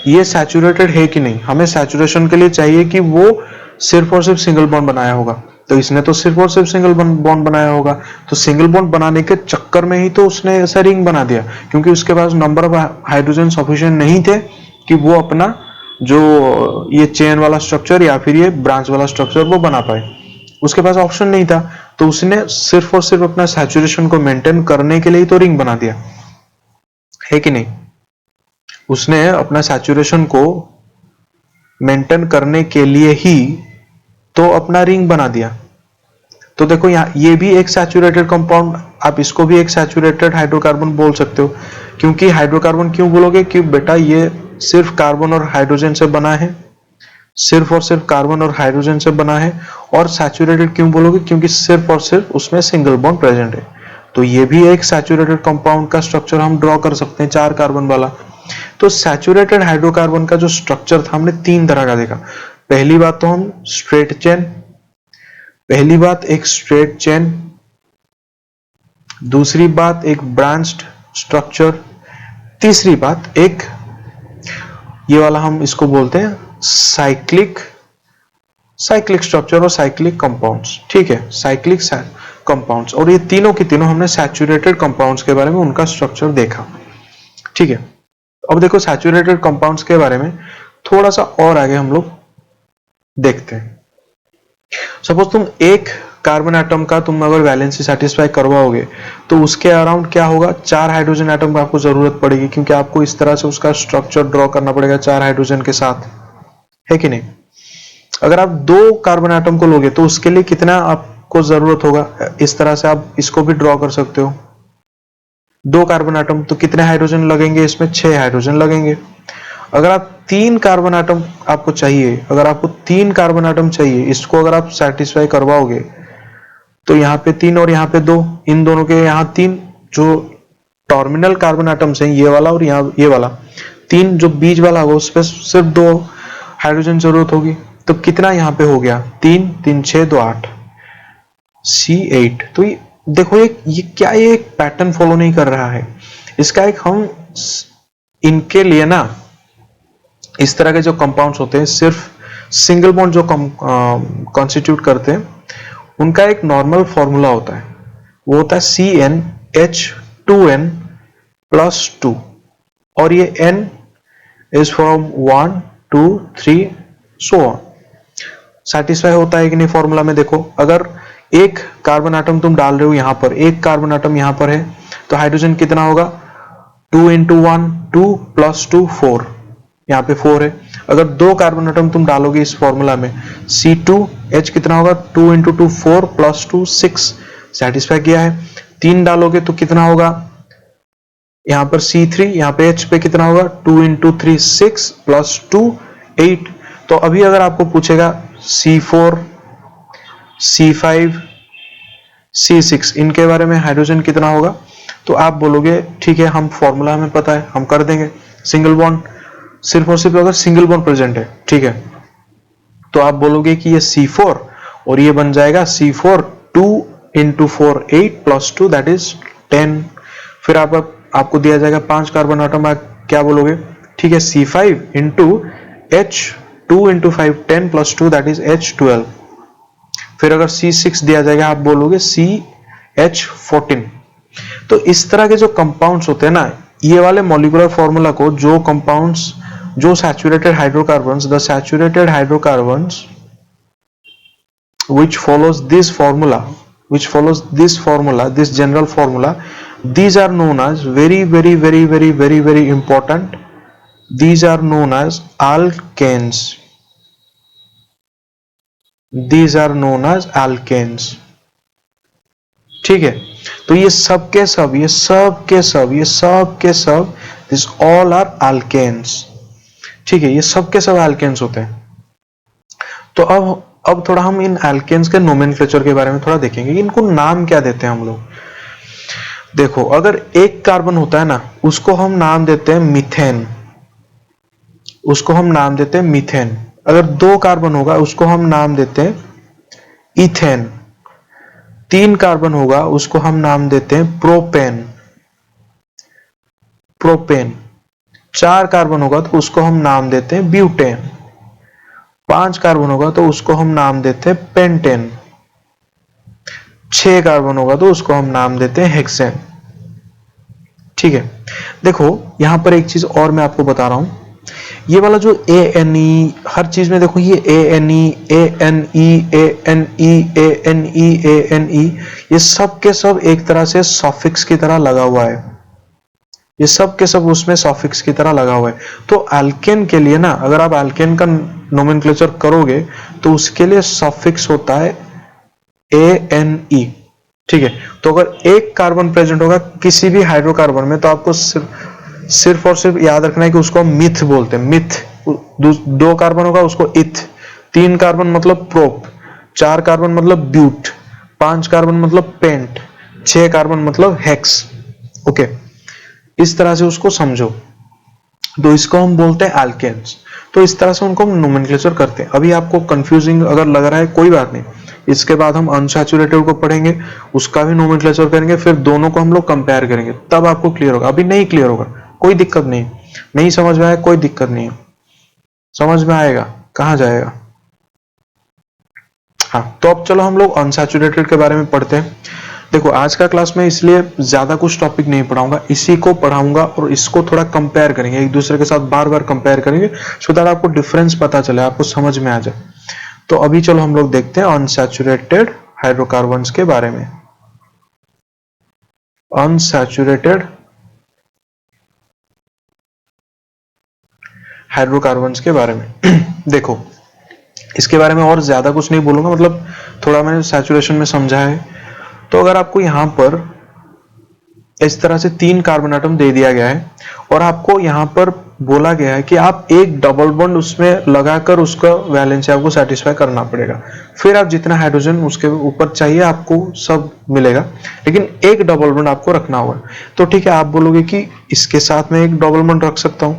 ये सैचुरेटेड है कि नहीं, हमें सैचुरेशन के लिए चाहिए कि वो सिर्फ और सिर्फ सिंगल बॉन्ड बनाया होगा, तो इसने तो सिर्फ और सिर्फ सिंगल बॉन्ड बनाया होगा, तो सिंगल बॉन्ड बनाने के चक्कर में ही तो उसने ऐसा रिंग बना दिया, क्योंकि उसके पास नंबर ऑफ हाइड्रोजन सफिशिएंट नहीं थे कि वो अपना जो ये चेन वाला स्ट्रक्चर या फिर ये ब्रांच वाला स्ट्रक्चर वो बना पाए, उसके पास ऑप्शन नहीं था। तो उसने सिर्फ और सिर्फ अपना सैचुरेशन को मेंटेन करने के लिए तो रिंग बना दिया, है कि नहीं, उसने अपना सैचुरेशन को मेंटेन करने के लिए ही तो अपना रिंग बना दिया। तो देखो यहाँ ये भी एक सैचुरेटेड कंपाउंड, आप इसको भी एक सैचुरेटेड हाइड्रोकार्बन बोल सकते हो। क्योंकि हाइड्रोकार्बन क्यों बोलोगे कि बेटा ये सिर्फ कार्बन और हाइड्रोजन से बना है, सिर्फ और सिर्फ कार्बन और हाइड्रोजन से बना है। और सैचुरेटेड क्यों बोलोगे, क्योंकि सिर्फ और सिर्फ उसमें सिंगल बॉन्ड प्रेजेंट है। तो ये भी एक सैचुरेटेड कंपाउंड का स्ट्रक्चर हम ड्रॉ कर सकते हैं, 4 कार्बन वाला। तो सैचुरेटेड हाइड्रोकार्बन का जो स्ट्रक्चर था हमने 3 तरह का देखा। पहली बात तो हम स्ट्रेट चेन, पहली बात एक स्ट्रेट चेन, दूसरी बात एक ब्रांच्ड स्ट्रक्चर, तीसरी बात एक ये वाला हम इसको बोलते हैं साइक्लिक स्ट्रक्चर और साइक्लिक कंपाउंड्स। ठीक है, साइक्लिक कंपाउंड्स, और ये तीनों की तीनों हमने सैचुरेटेड कंपाउंड्स के बारे में उनका स्ट्रक्चर देखा। ठीक है, अब देखो सैचुरेटेड कंपाउंड्स के बारे में थोड़ा सा और आगे हम लोग देखते हैं। सपोज तुम एक कार्बन एटम का तुम अगर वैलेंसी सेटिस्फाई करवाओगे तो उसके अराउंड क्या होगा, 4 हाइड्रोजन एटम का आपको जरूरत पड़ेगी, क्योंकि आपको इस तरह से उसका स्ट्रक्चर ड्रॉ करना पड़ेगा 4 हाइड्रोजन के साथ, है कि नहीं। अगर आप 2 कार्बन एटम को लोगे तो उसके लिए कितना आपको जरूरत होगा, इस तरह से आप इसको भी ड्रॉ कर सकते हो। 2 कार्बन एटम तो कितने हाइड्रोजन लगेंगे, इसमें 6 हाइड्रोजन लगेंगे। अगर आप 3 कार्बन एटम आपको चाहिए, अगर आपको 3 कार्बन एटम चाहिए, इसको अगर आप सेटिस्फाई करवाओगे तो यहाँ पे 3 और यहाँ पे 2, इन दोनों के यहाँ 3 जो टर्मिनल कार्बन एटम्स हैं, ये वाला और यहाँ ये वाला, 3 जो बीच वाला होगा उस पर सिर्फ 2 हाइड्रोजन जरूरत होगी। तो कितना यहाँ पे हो गया, 3 3 6 2 8 C8। तो ये देखो ये क्या, ये एक पैटर्न फॉलो नहीं कर रहा है, इसका एक हम इनके लिए ना इस तरह के जो कंपाउंड्स होते हैं सिर्फ सिंगल बॉन्ड जो कॉन्स्टिट्यूट करते हैं, उनका एक नॉर्मल फॉर्मूला होता है, वो होता है CnH2n+2, और ये n is from 1 2 3 so on. Satisfy होता है कि नहीं फॉर्मूला में। देखो अगर एक कार्बन एटम तुम डाल रहे हो यहां पर, एक कार्बन एटम यहां पर है, तो हाइड्रोजन कितना होगा, 2 × 1 2 + 2 4, यहाँ पे 4 है। अगर 2 कार्बन एटम तुम डालोगे इस फॉर्मूला में, C2H कितना होगा, 2 × 2 4 + 2 6, सेटिस्फाई किया है। 3 डालोगे तो कितना होगा, यहाँ पर C3, यहाँ पे H पे कितना होगा, 2 × 3 6 + 2 8। तो अभी अगर आपको पूछेगा C4 C5 C6 इनके बारे में हाइड्रोजन कितना होगा, तो आप बोलोगे ठीक है, हम फॉर्मूला हमें पता है, हम कर देंगे। सिंगल बॉन्ड सिर्फ और सिर्फ अगर सिंगल बॉन्ड प्रेजेंट है, ठीक है, तो आप बोलोगे कि ये C4 और ये बन जाएगा C4 2 × 4 8 + 2 दैट इज 10। फिर आपको दिया जाएगा 5 कार्बन एटम, आप क्या बोलोगे, ठीक है, C5 × H 2 × 5 10 + 2 that is H12। फिर अगर C6 दिया जाएगा, आप बोलोगे CH14। तो इस तरह के जो कंपाउंड्स होते हैं ना, ये वाले मॉलिक्यूलर फॉर्मूला को जो कंपाउंड्स, जो saturated hydrocarbons, the saturated hydrocarbons which follows this formula, this general formula, these are known as very important, these are known as alkanes, these are known as alkanes। ठीक है, तो ये सब के सब दिस ऑल आर alkanes। ठीक है, ये सब के सब alkanes होते हैं। तो अब थोड़ा हम इन alkanes के नोमेनक्लेचर के बारे में थोड़ा देखेंगे कि इनको नाम क्या देते हैं हम लोग। देखो, अगर एक कार्बन होता है ना, उसको हम नाम देते हैं मीथेन, उसको हम नाम देते हैं मीथेन। अगर दो कार्बन होगा उसको हम नाम देते हैं इथेन, तीन कार्बन होगा उसको हम नाम देते हैं प्रोपेन, चार कार्बन होगा तो उसको हम नाम देते हैं ब्यूटेन, पांच कार्बन होगा तो उसको हम नाम देते हैं पेंटेन, छह कार्बन होगा तो उसको हम नाम देते हैं हेक्सेन। ठीक है, देखो यहां पर एक चीज और मैं आपको बता रहा हूं, ये वाला जो ANE हर चीज में देखो, ये ANE, ANE, ये सब के सब एक तरह से सॉफिक्स की तरह लगा हुआ है, ये सब के सब उसमें सॉफिक्स की तरह लगा हुआ है। तो अल्केन के लिए ना, अगर आप अल्केन का नोमेनक्लेचर करोगे तो उसके लिए सॉफिक्स होता है ANE। ठीक है, तो अगर एक कार्बन प्रेजेंट होगा किसी भी हाइड्रोकार्बन में तो आपको सिर्फ और सिर्फ याद रखना है कि उसको हम मिथ बोलते हैं, मिथ। दो कार्बन होगा उसको इथ, तीन कार्बन मतलब प्रोप, चार कार्बन मतलब ब्यूट, पांच कार्बन मतलब पेंट, छह कार्बन मतलब हेक्स। ओके, इस तरह से उसको समझो, तो इसको हम बोलते हैं अल्केन्स। तो इस तरह से उनको हम नोमेनक्लेचर करते हैं। अभी आपको कंफ्यूजिंग अगर लग रहा है कोई बात नहीं, इसके बाद हम अनसैचुरेटेड को पढ़ेंगे, उसका भी नोमेनक्लेचर करेंगे, फिर दोनों को हम लोग कंपेयर करेंगे, तब आपको क्लियर होगा। अभी नहीं क्लियर होगा कोई दिक्कत नहीं, नहीं समझ में आया कोई दिक्कत नहीं है, समझ में आएगा, कहां जाएगा। हाँ, तो अब चलो हम लोग अनसैचुरेटेड के बारे में पढ़ते हैं। देखो, आज का क्लास में इसलिए ज्यादा कुछ टॉपिक नहीं पढ़ाऊंगा, इसी को पढ़ाऊंगा और इसको थोड़ा कंपेयर करेंगे, एक दूसरे के साथ बार बार कंपेयर करेंगे, सो दैट आपको डिफरेंस पता चले, आपको समझ में आ जाए। तो अभी चलो हम लोग देखते हैं अनसैचुरेटेड हाइड्रोकार्बन्स के बारे में। अनसैचुरेटेड हाइड्रोकार्बन्स के बारे में देखो, इसके बारे में और ज्यादा कुछ नहीं बोलूंगा, मतलब थोड़ा मैंने सैचुरेशन में समझा है। तो अगर आपको यहां पर इस तरह से तीन कार्बन एटम दे दिया गया है और आपको यहां पर बोला गया है कि आप एक डबल बॉन्ड उसमें लगाकर उसका वैलेंसी आपको सेटिस्फाई करना पड़ेगा, फिर आप जितना हाइड्रोजन उसके ऊपर चाहिए आपको सब मिलेगा, लेकिन एक डबल बॉन्ड आपको रखना होगा। तो ठीक है, आप बोलोगे कि इसके साथ में एक डबल बॉन्ड रख सकता हूं,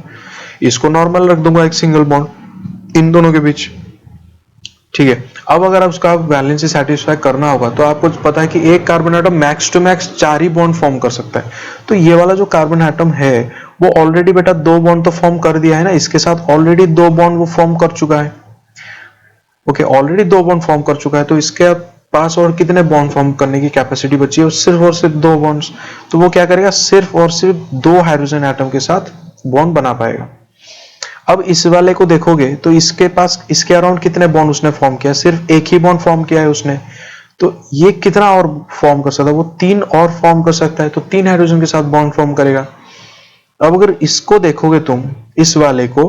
इसको नॉर्मल रख दूंगा एक सिंगल बॉन्ड इन दोनों के बीच। ठीक है, अब अगर आप उसका वैलेंसी सेटिस्फाई करना होगा तो आपको पता है कि एक carbon atom max to max 4 ही बॉन्ड फॉर्म कर सकता है। तो ये वाला जो कार्बन एटम है वो ऑलरेडी बेटा 2 बॉन्ड तो फॉर्म कर दिया है ना, इसके साथ ऑलरेडी 2 बॉन्ड वो फॉर्म कर चुका है। ओके, ऑलरेडी 2 बॉन्ड फॉर्म कर चुका है, तो इसके पास और कितने बॉन्ड फॉर्म करने की कैपेसिटी बची है, सिर्फ और सिर्फ 2 बॉन्ड्स। तो वो क्या करेगा, सिर्फ और सिर्फ 2 हाइड्रोजन एटम के साथ बॉन्ड बना पाएगा। अब इस वाले को देखोगे तो इसके पास इसके अराउंड कितने बॉन्ड उसने फॉर्म किया, सिर्फ एक ही बॉन्ड फॉर्म किया है उसने। तो ये कितना और फॉर्म कर सकता है, वो 3 और फॉर्म कर सकता है, तो 3 हाइड्रोजन के साथ बॉन्ड फॉर्म करेगा। अब अगर इसको देखोगे तुम, इस वाले को,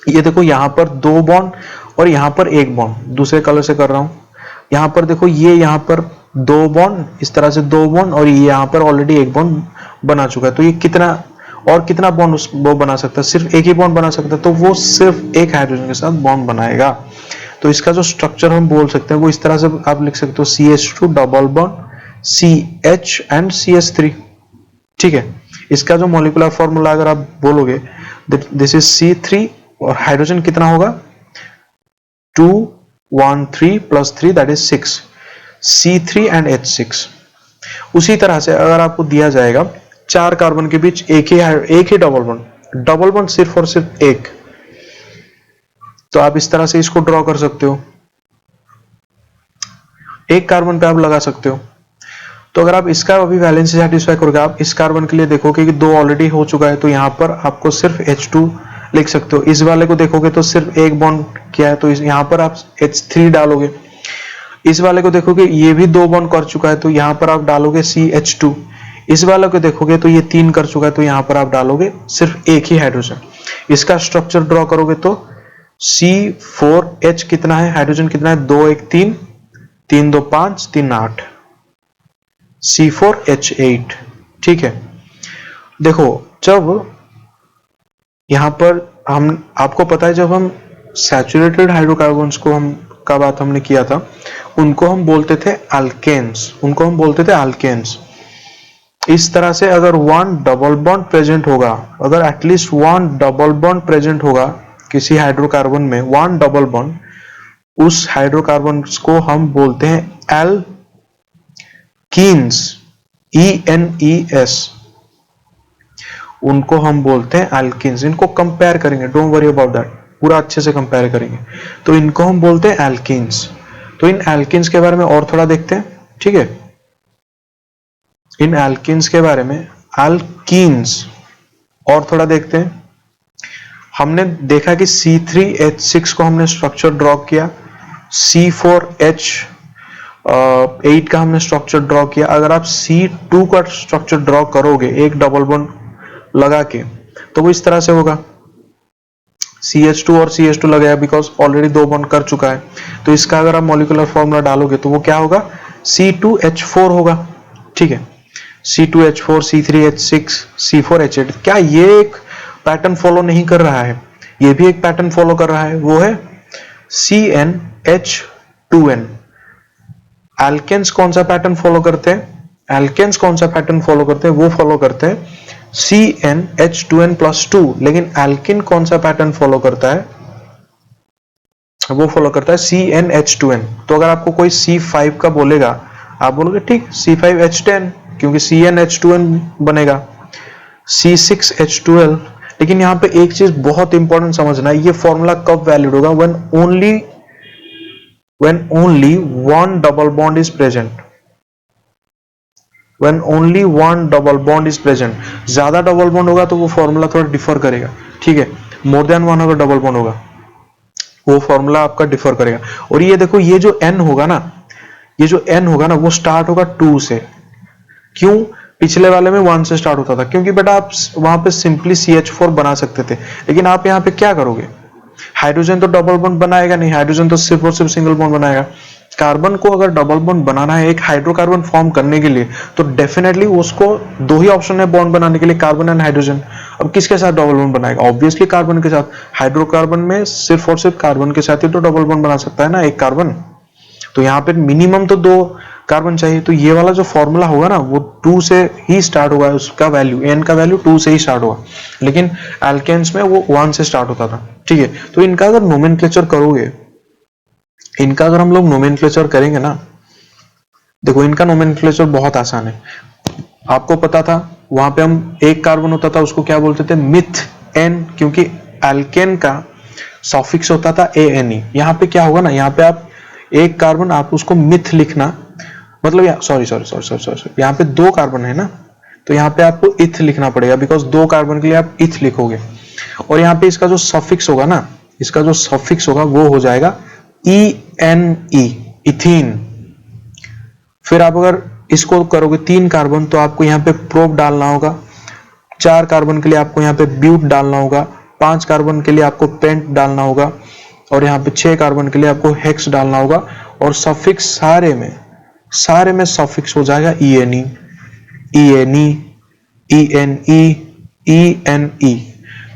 ये देखो यहां पर 2 बॉन्ड और यहां पर 1 बॉन्ड, दूसरे कलर से कर रहा हूं। यहां पर देखो, ये यहां पर 2 बॉन्ड, इस तरह से 2 बॉन्ड, और ये यहां पर ऑलरेडी 1 बॉन्ड बना चुका है। तो ये कितना और कितना बॉन्ड वो बना सकता है, सिर्फ एक ही बॉन्ड बना सकता है, तो वो सिर्फ एक हाइड्रोजन के साथ बॉन्ड बनाएगा। तो इसका जो स्ट्रक्चर हम बोल सकते हैं वो इस तरह से आप लिख सकते हो, CH2 double bond CH and CH3। ठीक है, इसका जो मॉलिक्यूलर फॉर्मूला अगर आप बोलोगे, दिस इज C3 और हाइड्रोजन कितना होगा 2 1 3 plus 3 that is 6, C3 and H6। उसी तरह से अगर आपको दिया जाएगा 4 कार्बन के बीच एक ही डबल बॉन्ड सिर्फ और सिर्फ एक, तो आप इस तरह से इसको ड्रॉ कर सकते हो, एक कार्बन पे आप लगा सकते हो। तो अगर आप इसका अभी वैलेंसी सेटिस्फाई करोगे, आप इस कार्बन के लिए देखोगे कि 2 ऑलरेडी हो चुका है, तो यहां पर आपको सिर्फ H2 लिख सकते हो। इस वाले को देखोगे तो सिर्फ एक बॉन्ड किया है, तो यहां पर आप H3 डालोगे। इस वाले को देखोगे ये भी 2 बॉन्ड कर चुका है, तो यहां पर आप डालोगे CH2। इस वाले को देखोगे तो ये 3 कर चुका है, तो यहां पर आप डालोगे सिर्फ एक ही हाइड्रोजन। इसका स्ट्रक्चर ड्रॉ करोगे तो C4H कितना है, हाइड्रोजन कितना है, 2 1 3, 3 2 5, 3 8, C4H8। ठीक है, देखो जब यहां पर हम, आपको पता है जब हम सैचुरेटेड हाइड्रोकार्बन्स को हम का बात हमने किया था, उनको हम बोलते थे अल्केन्स, उनको हम बोलते थे अल्केन्स। इस तरह से अगर 1 डबल बॉन्ड प्रेजेंट होगा, अगर एटलीस्ट 1 डबल बॉन्ड प्रेजेंट होगा किसी हाइड्रोकार्बन में, 1 डबल बॉन्ड, उस हाइड्रोकार्बन को हम बोलते हैं एल्कीन्स, ENES, उनको हम बोलते हैं एल्कीन्स। इनको कंपेयर करेंगे, डोंट वरी अबाउट दैट, पूरा अच्छे से कंपेयर करेंगे, तो इनको हम बोलते हैं एल्कीन्स। तो इन एल्कीन्स के बारे में और थोड़ा देखते हैं, ठीक है। इन एल्कीन्स के बारे में, एल्कीन्स और थोड़ा देखते हैं। हमने देखा कि C3H6 को हमने स्ट्रक्चर ड्रॉ किया, C4H8 का हमने स्ट्रक्चर ड्रॉ किया। अगर आप C2 का स्ट्रक्चर ड्रॉ करोगे एक डबल बॉन्ड लगा के, तो वो इस तरह से होगा, CH2 और CH2 लगाया, बिकॉज ऑलरेडी 2 बॉन्ड कर चुका है। तो इसका अगर आप मॉलिक्यूलर फॉर्मूला डालोगे तो वो क्या होगा, C2H4 होगा। ठीक है, C2H4, C3H6, C4H8। क्या ये एक पैटर्न फॉलो नहीं कर रहा है, ये भी एक पैटर्न फॉलो कर रहा है, वो है CnH2n। एल्केन्स कौन सा पैटर्न फॉलो करते हैं, एल्केन्स कौन सा पैटर्न फॉलो करते हैं, वो फॉलो करते हैं CnH2n+2। लेकिन एल्किन कौन सा पैटर्न फॉलो करता है, वो फॉलो करता है CnH2n। तो अगर आपको कोई C5 का बोलेगा, आप बोलोगे ठीक C5H10, क्योंकि CnH2n बनेगा, C6H12। लेकिन यहां पे एक चीज बहुत इंपॉर्टेंट समझना है, ये फॉर्मूला कब वैलिड होगा, when only one double bond is present, when only one double bond is present। ज्यादा डबल बॉन्ड होगा तो वो फॉर्मूला थोड़ा डिफर करेगा, ठीक है। मोर देन वन अगर डबल बॉन्ड होगा, वो फॉर्मूला आपका डिफर करेगा। और ये देखो, ये जो n होगा ना, ये जो n होगा ना, वो स्टार्ट होगा 2 से। क्यों, पिछले वाले में 1 से स्टार्ट होता था, क्योंकि बेटा आप वहां पे सिंपली CH4 बना सकते थे। लेकिन आप यहाँ पे क्या करोगे, हाइड्रोजन तो डबल बॉन्ड बनाएगा नहीं, हाइड्रोजन तो सिर्फ और सिर्फ सिंगल बॉन्ड बनाएगा। कार्बन को अगर डबल बॉन्ड बनाना है एक हाइड्रोकार्बन फॉर्म करने के लिए, तो डेफिनेटली उसको 2 ही ऑप्शन है बॉन्ड बनाने के लिए, कार्बन एंड हाइड्रोजन। अब किसके साथ डबल बॉन्ड बनाएगा, ऑब्वियसली कार्बन के साथ। हाइड्रोकार्बन में सिर्फ और सिर्फ कार्बन के साथ ही तो डबल बॉन्ड बना सकता है ना एक कार्बन। तो यहाँ पे मिनिमम तो 2 कार्बन चाहिए। तो ये वाला जो फॉर्मूला होगा ना, वो 2 से ही स्टार्ट होगा, उसका वैल्यू n का वैल्यू 2 से ही स्टार्ट होगा। लेकिन एल्केन्स में वो 1 से स्टार्ट होता था, ठीक है। तो इनका अगर नोमेनक्लेचर करोगे, इनका अगर हम लोग नोमेनक्लेचर करेंगे ना, देखो इनका नोमेनक्लेचर बहुत आसान है। आपको पता था वहां पे हम एक कार्बन होता था उसको क्या बोलते थे, मिथ एन, क्योंकि एल्केन का सॉफिक्स होता था ANE। यहाँ पे क्या होगा ना, यहाँ पे आप एक कार्बन, आप उसको मिथ लिखना, मतलब सॉरी, यहाँ पे 2 कार्बन है ना, तो यहाँ पे आपको इथ लिखना पड़ेगा, बिकॉज 2 कार्बन के लिए आप इथ लिखोगे। और यहाँ पे इसका जो सफिक्स होगा ना, इसका जो सफिक्स होगा वो हो जाएगा ENE, इथीन। फिर आप अगर इसको करोगे 3 कार्बन, तो आपको यहाँ पे प्रोप डालना होगा। 4 कार्बन के लिए आपको यहाँ पे ब्यूट डालना होगा। 5 कार्बन के लिए आपको पेंट डालना होगा। और यहाँ पे 6 कार्बन के लिए आपको हेक्स डालना होगा। और सफिक्स सारे में सफिक्स हो जाएगा ENE, ENE।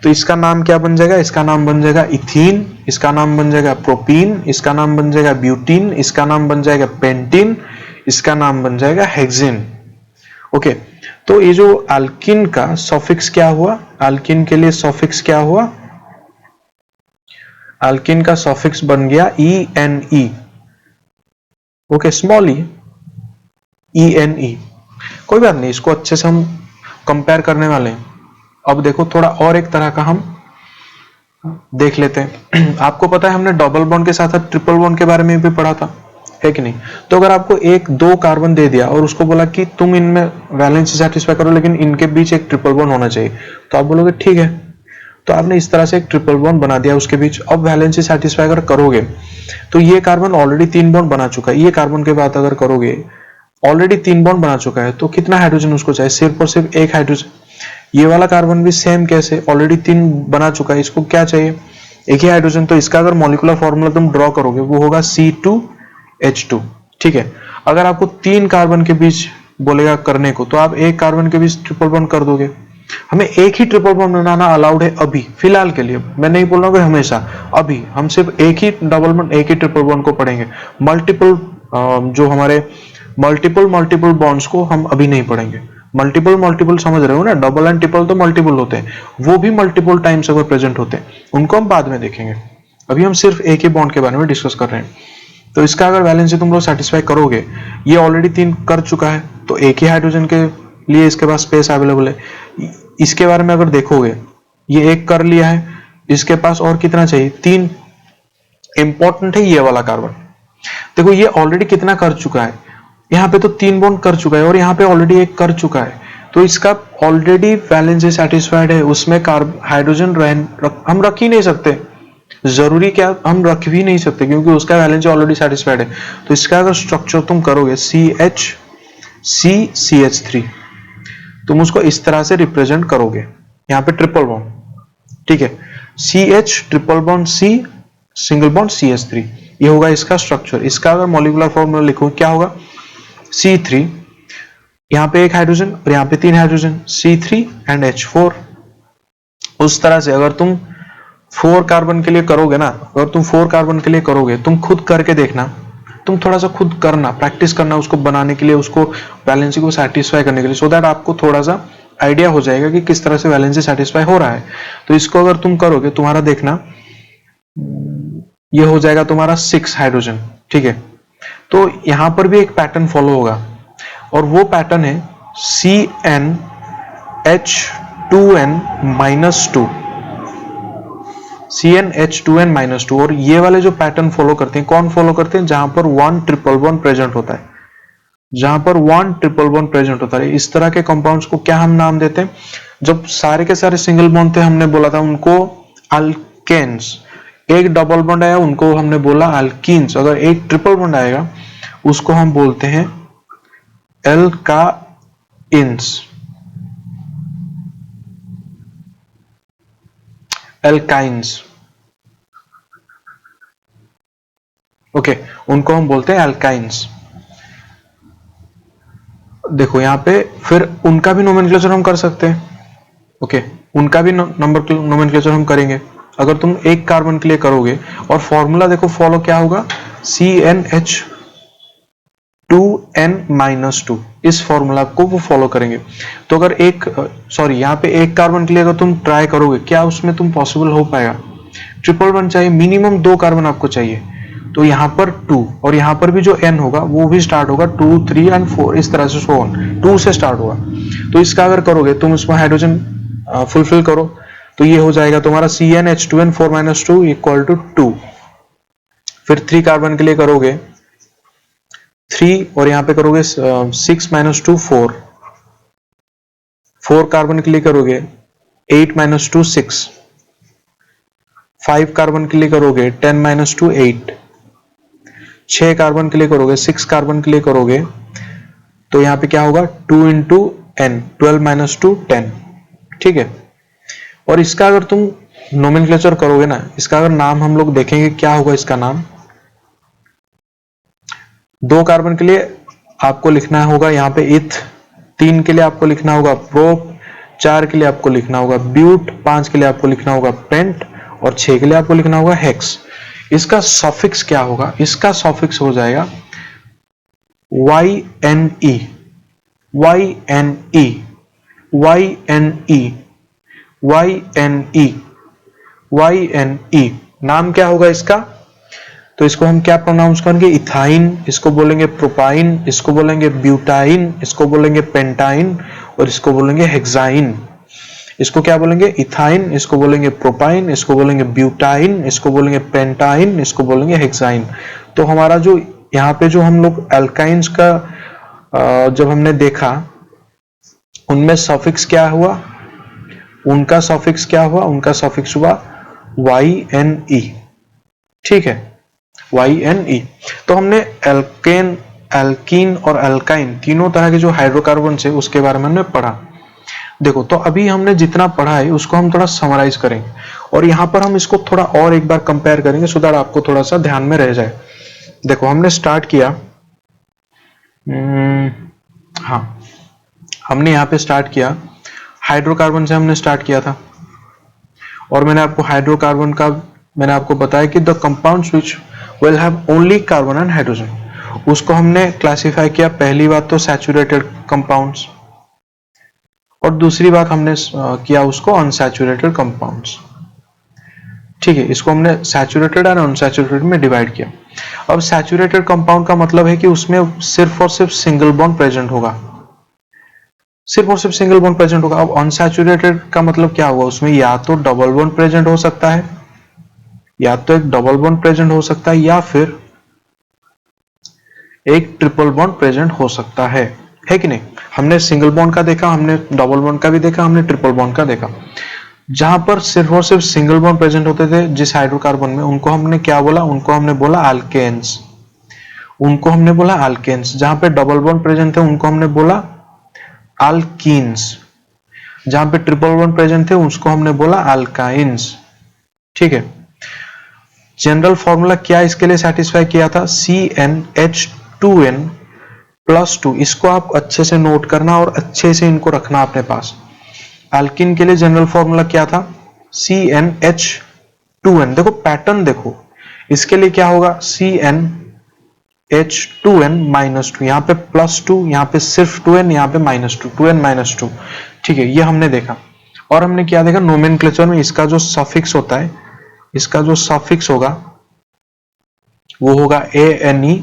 तो इसका नाम क्या बन जाएगा, इसका नाम बन जाएगा इथीन, इसका नाम बन जाएगा प्रोपीन, इसका नाम बन जाएगा ब्यूटीन, इसका नाम बन जाएगा पेंटीन, इसका नाम बन जाएगा हेक्सेन। ओके, तो ये जो अल्किन का सफिक्स क्या हुआ, अल्किन के लिए सफिक्स क्या हुआ, अल्किन का सफिक्स बन गया ENE। Okay, small ENE। कोई बात नहीं, इसको अच्छे से हम कंपेयर करने वाले हैं। अब देखो थोड़ा और एक तरह का हम देख लेते हैं। आपको पता है हमने डबल बॉन्ड के साथ ट्रिपल बॉन्ड के बारे में भी पढ़ा था, है कि नहीं। तो अगर आपको 1-2 कार्बन दे दिया और उसको बोला कि तुम इनमें वैलेंसी सेटिस्फाई करो, लेकिन इनके बीच एक ट्रिपल बॉन्ड होना चाहिए, तो आप बोलोगे ठीक है। तो आपने इस तरह से एक ट्रिपल बॉन्ड बना दिया उसके बीच। अब वैलेंसी सेटिस्फाई अगर करोगे तो ये कार्बन ऑलरेडी 3 बॉन्ड बना चुका है, ये कार्बन के बाद अगर करोगे ऑलरेडी 3 बॉन्ड बना चुका है, तो कितना हाइड्रोजन उसको चाहिए? सिर्फ और सिर्फ एक हाइड्रोजन। ये वाला कार्बन भी सेम कैसे, ऑलरेडी 3 बना चुका है, इसको क्या चाहिए? एक ही हाइड्रोजन। तो इसका अगर मॉलिक्यूलर फॉर्मूला तुम ड्रॉ करोगे वो होगा C2H2। ठीक है, अगर आपको 3 कार्बन के बीच बोलेगा करने को तो आप एक कार्बन के बीच ट्रिपल बॉन्ड कर दोगे। हमें एक ही ट्रिपल बॉन्ड बनाना अलाउड है अभी फिलहाल के लिए, मैं नहीं बोल रहा हूँ कि हमेशा, अभी हम सिर्फ एक ही डबल बॉन्ड एक ही ट्रिपल बॉन्ड को पढ़ेंगे। मल्टीपल जो हमारे मल्टीपल बॉन्ड्स को हम अभी नहीं पढ़ेंगे। मल्टीपल समझ रहे हो ना, डबल एंड ट्रिपल तो मल्टीपल होते हैं, वो भी मल्टीपल टाइम्स अगर प्रेजेंट होते हैं उनको हम बाद में देखेंगे, अभी हम सिर्फ एक ही बॉन्ड के बारे में डिस्कस कर रहे हैं। तो इसका अगर वैलेंसी तुम लोग सेटिस्फाई करोगे, ये ऑलरेडी 3 कर चुका है तो एक ही हाइड्रोजन के लिए इसके पास स्पेस अवेलेबल है। इसके बारे में अगर देखोगे ये एक कर लिया है, इसके पास और कितना चाहिए? 3। इंपॉर्टेंट है ये वाला कार्बन, देखो ये ऑलरेडी कितना कर चुका है, यहाँ पे तो 3 बॉन्ड कर चुका है और यहाँ पे ऑलरेडी एक कर चुका है, तो इसका ऑलरेडी वैलेंसी सेटिस्फाइड है, उसमें हाइड्रोजन हम रख ही नहीं सकते, जरूरी क्या हम रख भी नहीं सकते क्योंकि उसका वैलेंसी ऑलरेडी सेटिस्फाइड है। तो इसका अगर स्ट्रक्चर तुम करोगे CH3, तुम उसको इस तरह से रिप्रेजेंट करोगे, यहाँ पे ट्रिपल बॉन्ड, ठीक है, CH triple bond C single bond CH3, ये होगा इसका स्ट्रक्चर। इसका अगर मॉलिक्यूलर फॉर्मूला लिखो क्या होगा? C3, यहाँ पे एक हाइड्रोजन और यहाँ पे 3 हाइड्रोजन, C3 एंड H4। उस तरह से अगर तुम 4 कार्बन के लिए करोगे ना, अगर तुम 4 कार्बन के लिए करोगे, तुम खुद करके देखना, तुम थोड़ा सा खुद करना, प्रैक्टिस करना उसको बनाने के लिए, उसको वैलेंसी को सेटिस्फाई करने के लिए, सो दैट आपको थोड़ा सा आइडिया हो जाएगा कि किस तरह से वैलेंसी सेटिस्फाई हो रहा है। तो इसको अगर तुम करोगे, तुम्हारा देखना ये हो जाएगा तुम्हारा 6 हाइड्रोजन, ठीक है। तो यहां पर भी एक पैटर्न फॉलो होगा और वो पैटर्न है CnH2n-2, CnH2n-2, और ये वाले जो पैटर्न फॉलो करते हैं, कौन फॉलो करते हैं? जहां पर 1 ट्रिपल बॉन्ड प्रेजेंट होता है, जहां पर 1 ट्रिपल बॉन्ड प्रेजेंट होता है। इस तरह के कंपाउंड्स को क्या हम नाम देते हैं? जब सारे के सारे सिंगल बॉन्ड थे हमने बोला था उनको अल्केन्स, एक डबल बॉन्ड आया उनको हमने बोला अल्कीन्स, अगर एक ट्रिपल बॉन्ड आएगा उसको हम बोलते हैं एल्काइंस, ओके, उनको हम बोलते हैं एल्काइंस। देखो यहाँ पे फिर उनका भी नोमेनक्लेचर हम कर सकते हैं, ओके, उनका भी नोमेनक्लेचर हम करेंगे। अगर तुम एक कार्बन के लिए करोगे और फॉर्मूला देखो फॉलो क्या होगा, CnH2n-2, इस फॉर्मूला को वो फॉलो करेंगे। तो अगर यहाँ पे एक कार्बन के लिए अगर तुम ट्राई करोगे, क्या उसमें तुम पॉसिबल हो पाएगा? ट्रिपल बॉन्ड चाहिए, मिनिमम 2 कार्बन आपको चाहिए, तो यहाँ पर 2 और यहाँ पर भी जो n होगा वो भी स्टार्ट होगा 2, 3 एंड 4, इस तरह से सो ऑन, 2 से स्टार्ट होगा। तो इसका अगर करोगे तुम इसमें हाइड्रोजन फुलफिल करो तो ये हो जाएगा तुम्हारा CnH2n4-2 इक्वल टू 2। फिर 3 कार्बन के लिए करोगे 3 और यहाँ पे करोगे 6-2 4, 4 कार्बन के लिए करोगे 8-2 6, 5 कार्बन के लिए करोगे 10-2 8, 6 कार्बन के लिए करोगे 6 कार्बन के लिए करोगे तो यहाँ पे क्या होगा 2 इंटू n 12-2 10, ठीक है। और इसका अगर तुम नोमेनक्लेचर करोगे ना, इसका अगर नाम हम लोग देखेंगे क्या होगा इसका नाम। 2 कार्बन के लिए आपको लिखना होगा यहाँ पे इथ, 3 के लिए आपको लिखना होगा प्रोप, 4 के लिए आपको लिखना होगा ब्यूट, 5 के लिए आपको लिखना होगा पेंट और 6 के लिए आपको लिखना होगा हेक्स। इसका सफिक्स क्या होगा? इसका सफिक्स हो जाएगा YNE, YNE, YNE, YNE, YNE। नाम क्या होगा इसका? तो इसको हम क्या प्रोनाउंस करेंगे? इथाइन, इसको बोलेंगे प्रोपाइन, इसको बोलेंगे ब्यूटाइन, इसको बोलेंगे पेंटाइन और इसको बोलेंगे हेक्साइन। इसको क्या बोलेंगे? इथाइन, इसको बोलेंगे प्रोपाइन, इसको बोलेंगे ब्यूटाइन, इसको बोलेंगे पेंटाइन, इसको बोलेंगे हेक्साइन। तो हमारा जो यहाँ पे जो हम लोग एल्काइंस का जब हमने देखा उनमें सफिक्स क्या हुआ? उनका सॉफिक्स क्या हुआ, उनका सॉफिक्स हुआ YNE, ठीक है, YNE। तो हमने एल्केन, एल्कीन और एल्काइन तीनों तरह के जो हाइड्रोकार्बन है उसके बारे में हमने पढ़ा। देखो, तो अभी हमने जितना पढ़ा है उसको हम थोड़ा समराइज करेंगे और यहाँ पर हम इसको थोड़ा और एक बार कंपेयर करेंगे सो दैट आपको थोड़ा सा ध्यान में रह जाए। देखो, हमने स्टार्ट किया, हाँ, हमने यहाँ पे स्टार्ट किया हाइड्रोकार्बन से, हमने स्टार्ट किया था और मैंने आपको हाइड्रोकार्बन का मैंने आपको बताया कि the compounds which will have only carbon and hydrogen, उसको हमने क्लासिफाई किया। पहली बात तो सैचुरेटेड कंपाउंड्स और दूसरी बात हमने किया उसको अनसैचुरेटेड कंपाउंड्स, ठीक है। इसको हमने सैचुरेटेड और अनसैचुरेटेड में डिवाइड किया। अब सैचुरेटेड कंपाउंड का मतलब है कि उसमें सिर्फ और सिर्फ सिंगल बॉन्ड प्रेजेंट होगा, सिर्फ और सिर्फ सिंगल बॉन्ड प्रेजेंट होगा। अब अनसैचुरेटेड का मतलब क्या हुआ, उसमें या तो डबल बॉन्ड प्रेजेंट हो सकता है, या तो एक डबल बॉन्ड प्रेजेंट हो सकता है, या फिर एक ट्रिपल बॉन्ड प्रेजेंट हो सकता है कि नहीं। हमने सिंगल बॉन्ड का देखा, हमने डबल बॉन्ड का भी देखा, हमने ट्रिपल बॉन्ड का देखा। जहां पर सिर्फ और सिर्फ सिंगल बॉन्ड प्रेजेंट होते थे जिस हाइड्रोकार्बन में, उनको हमने क्या बोला, उनको हमने बोला अल्केन्स, उनको हमने बोला अल्केन्स। जहां पे डबल बॉन्ड प्रेजेंट थे उनको हमने बोला अल्कीन्स, जहां पे ट्रिपल बॉन्ड प्रेजेंट थे उसको हमने बोला अल्काइंस, ठीक है। जनरल फॉर्मूला क्या इसके लिए सेटिस्फाई किया था, CnH2n प्लस 2। इसको आप अच्छे से नोट करना और अच्छे से इनको रखना अपने पास। अल्किन के लिए जनरल फॉर्मूला क्या था, CnH2n। देखो पैटर्न देखो, इसके लिए क्या होगा, CnH2n माइनस 2, यहाँ पे प्लस 2, यहाँ पे सिर्फ 2n, यहाँ पे माइनस 2, 2n माइनस 2, ठीक है। ये हमने देखा। और हमने क्या देखा, नोमेनक्लेचर में इसका जो सफिक्स होता है, इसका जो सफिक्स होगा वो होगा ANE।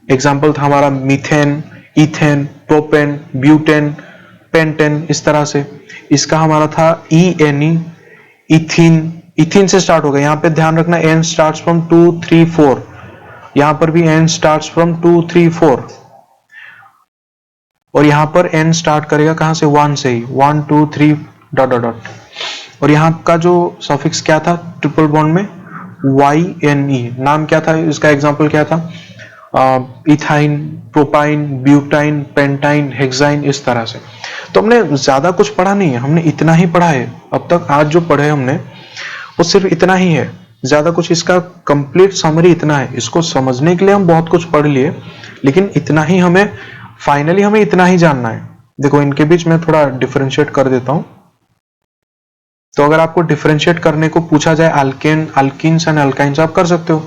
एग्जाम्पल था हमारा methane, ethane, propane, butane, pentane, इस तरह से। इसका हमारा था ENE, इथीन, इथीन से स्टार्ट होगा। यहाँ पे ध्यान रखना N स्टार्ट्स फ्रॉम 2 3 4, यहाँ पर भी N स्टार्ट्स फ्रॉम 2 3 4, और यहाँ पर N स्टार्ट करेगा कहां से, 1 से ही, 1 2 3 डॉट डॉट डॉट। और यहाँ का जो सफिक्स क्या था ट्रिपल बॉन्ड में, YNE। नाम क्या था इसका, एग्जाम्पल क्या था, ethyne, propyne, butyne, pentyne, hexyne, इस तरह से। तो हमने ज्यादा कुछ पढ़ा नहीं है, हमने इतना ही पढ़ा है अब तक। आज जो पढ़े हमने वो सिर्फ इतना ही है, ज्यादा कुछ, इसका कंप्लीट समरी इतना है। इसको समझने के लिए हम बहुत कुछ पढ़ लिए, लेकिन इतना ही हमें, फाइनली हमें इतना ही जानना है। देखो, इनके बीच में थोड़ा डिफरेंशिएट कर देता हूं। तो अगर आपको डिफरेंशिएट करने को पूछा जाए अल्केन, अल्कीन्स एंड अल्काइंस, आप कर सकते हो।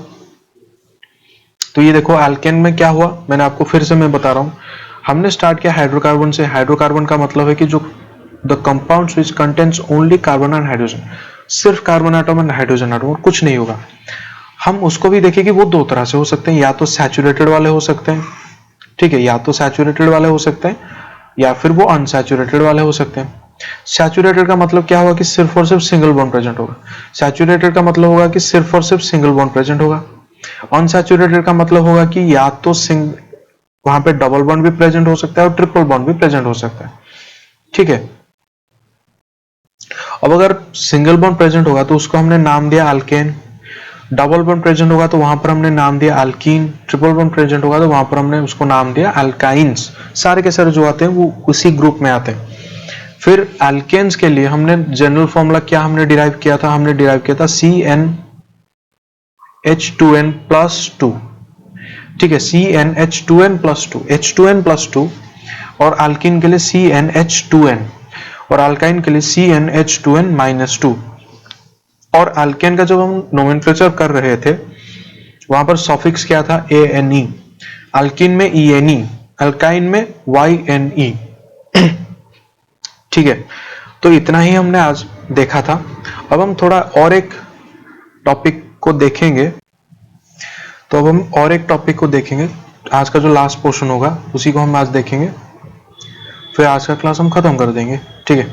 तो ये देखो, अल्केन में क्या हुआ, मैंने आपको फिर से मैं बता रहा हूं। हमने स्टार्ट किया हाइड्रोकार्बन से। हाइड्रोकार्बन का मतलब है कि जो the compounds which contains only carbon and hydrogen, सिर्फ carbon atom and hydrogen atom, और कुछ नहीं होगा। हम उसको भी देखें कि वो दो तरह से हो सकते हैं, या तो सैचुरेटेड वाले हो सकते हैं, ठीक है, या तो सैचुरेटेड वाले हो सकते हैं, या फिर वो अनसैचुरेटेड वाले हो सकते हैं। सैचुरेटेड का मतलब क्या होगा कि सिर्फ और सिर्फ सिंगल बॉन्ड प्रेजेंट होगा। सैचुरेटेड का मतलब होगा कि सिर्फ और सिर्फ सिंगल बॉन्ड प्रेजेंट होगा। अनसैचुरेटेड का मतलब होगा कि या तो वहां पे डबल बॉन्ड भी प्रेजेंट हो सकता है और ट्रिपल बॉन्ड भी प्रेजेंट हो सकता है, ठीक है। अब अगर सिंगल बॉन्ड प्रेजेंट होगा तो उसको हमने नाम दिया अल्केन, डबल बॉन्ड प्रेजेंट होगा तो वहां पर हमने नाम दिया अल्कीन, ट्रिपल बॉन्ड प्रेजेंट होगा तो वहां पर हमने उसको नाम दिया अल्काइंस। सारे के सारे जो आते हैं वो उसी ग्रुप में आते हैं। फिर अल्केन्स के लिए हमने जनरल फॉर्मूला क्या हमने डिराइव किया था, हमने डिराइव किया था CnH2n प्लस 2, ठीक है, CnH2n प्लस 2, H2n प्लस 2, और अल्किन के लिए CnH2n, और अल्काइन के लिए CnH2n माइनस 2। और अल्केन का जब हम नोमेनक्लेचर कर रहे थे वहां पर सॉफिक्स क्या था, ANE, अल्किन में ENE, अल्काइन में YNE, ठीक है। तो इतना ही हमने आज देखा था। अब हम थोड़ा और एक टॉपिक को देखेंगे। तो अब हम और एक टॉपिक को देखेंगे, आज का जो लास्ट पोर्शन होगा उसी को हम आज देखेंगे, फिर आज का क्लास हम खत्म कर देंगे, ठीक है।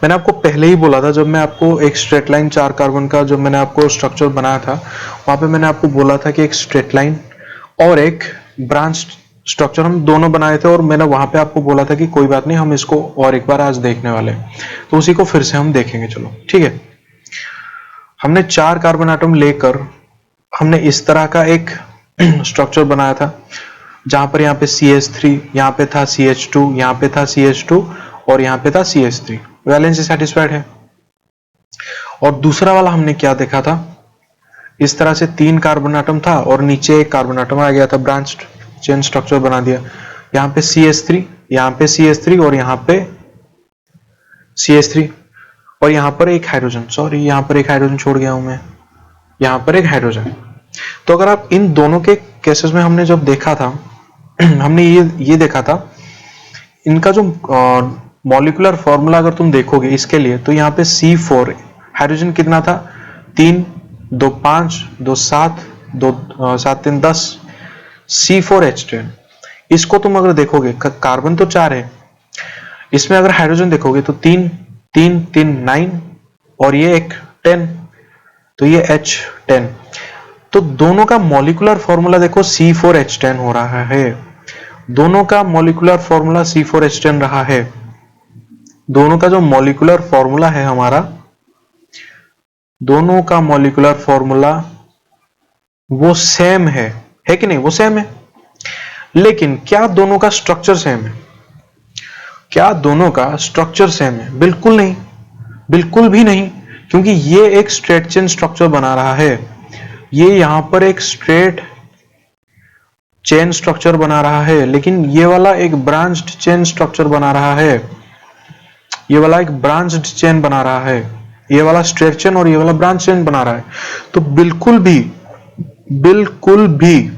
मैंने आपको पहले ही बोला था, जब मैं आपको एक स्ट्रेट लाइन 4 कार्बन का जब मैंने आपको स्ट्रक्चर बनाया था, वहां पे मैंने आपको बोला था कि एक स्ट्रेट लाइन और एक ब्रांच स्ट्रक्चर हम दोनों बनाए थे और मैंने वहां पे आपको बोला था कि कोई बात नहीं, हम इसको और एक बार आज देखने वाले हैं, तो उसी को फिर से हम देखेंगे। चलो ठीक है, हमने 4 कार्बन एटम लेकर हमने इस तरह का एक स्ट्रक्चर बनाया था, जहां पर यहाँ पे CH3, यहाँ पे था CH2, यहाँ पे था CH2 और यहाँ पे था CH3। वैलेंसी सेटिस्फाइड है। और दूसरा वाला हमने क्या देखा था, इस तरह से 3 कार्बन एटम था और नीचे एक कार्बन एटम आ गया था, ब्रांच चेन स्ट्रक्चर बना दिया। यहाँ पे CH3, यहाँ पे CH3 और यहाँ पे CH3 और यहाँ पर एक हाइड्रोजन, सॉरी यहाँ पर एक हाइड्रोजन छोड़ गया हूं मैं, यहाँ पर एक हाइड्रोजन। तो अगर आप इन दोनों के केसेस में हमने जब देखा था हमने ये देखा था, इनका जो मॉलिक्यूलर फॉर्मूला अगर तुम देखोगे इसके लिए, तो यहाँ पे C4 हाइड्रोजन कितना था, 3 2 5 2 7 2 7 3 10 C4H10। इसको तुम अगर देखोगे, कार्बन तो 4 है, इसमें अगर हाइड्रोजन देखोगे तो 3 3 3 9 और ये एक 10, तो ये H10। तो दोनों का मॉलिक्यूलर फॉर्मूला देखो C4H10 हो रहा है, दोनों का मॉलिक्यूलर फॉर्मूला C4H10 रहा है, दोनों का जो मॉलिक्यूलर फॉर्मूला है हमारा, दोनों का मॉलिक्यूलर फॉर्मूला वो सेम है कि नहीं, वो सेम है। लेकिन क्या दोनों का स्ट्रक्चर सेम है, क्या दोनों का स्ट्रक्चर सेम है? बिल्कुल नहीं, बिल्कुल भी नहीं, क्योंकि ये एक स्ट्रेट चेन स्ट्रक्चर बना रहा है, ये यहां पर एक स्ट्रेट चेन स्ट्रक्चर बना रहा है, लेकिन ये वाला एक ब्रांच्ड चेन स्ट्रक्चर बना रहा है, ये वाला एक ब्रांच्ड चेन बना रहा है, ये वाला स्ट्रेट चेन और ये वाला ब्रांच चेन बना रहा है। तो बिल्कुल भी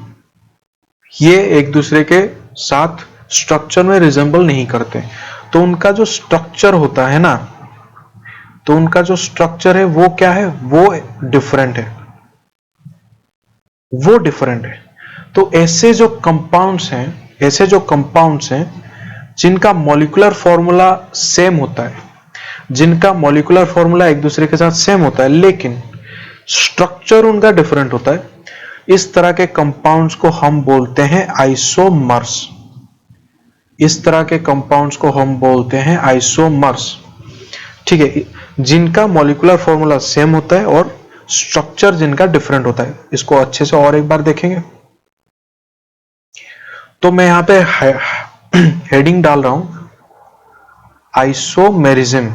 ये एक दूसरे के साथ स्ट्रक्चर में रिजेंबल नहीं करते। तो उनका जो स्ट्रक्चर होता है ना, तो उनका जो स्ट्रक्चर है वो क्या है, वो डिफरेंट है, वो डिफरेंट है। तो ऐसे जो कंपाउंड्स हैं जिनका मॉलिक्यूलर फॉर्मूला सेम होता है, जिनका मॉलिक्यूलर फॉर्मूला एक दूसरे के साथ सेम होता है लेकिन स्ट्रक्चर उनका डिफरेंट होता है, इस तरह के कंपाउंड्स को हम बोलते हैं आइसोमर्स। इस तरह के कंपाउंड्स को हम बोलते हैं आइसोमर्स। ठीक है, जिनका मॉलिक्यूलर फॉर्मूला सेम होता है और स्ट्रक्चर जिनका डिफरेंट होता है। इसको अच्छे से और एक बार देखेंगे। तो मैं यहां पे हेडिंग डाल रहा हूं आइसोमेरिज्म।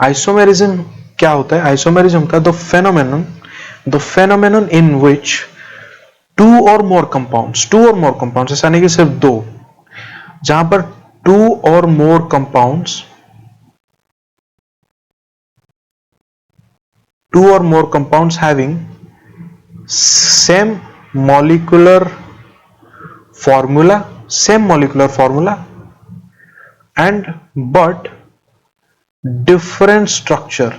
आइसोमेरिज्म क्या होता है? आइसोमेरिज्म का the phenomenon in which two और मोर कंपाउंड्स, ऐसा नहीं कि सिर्फ दो, जहां पर टू और more compounds having same molecular formula and but different structure,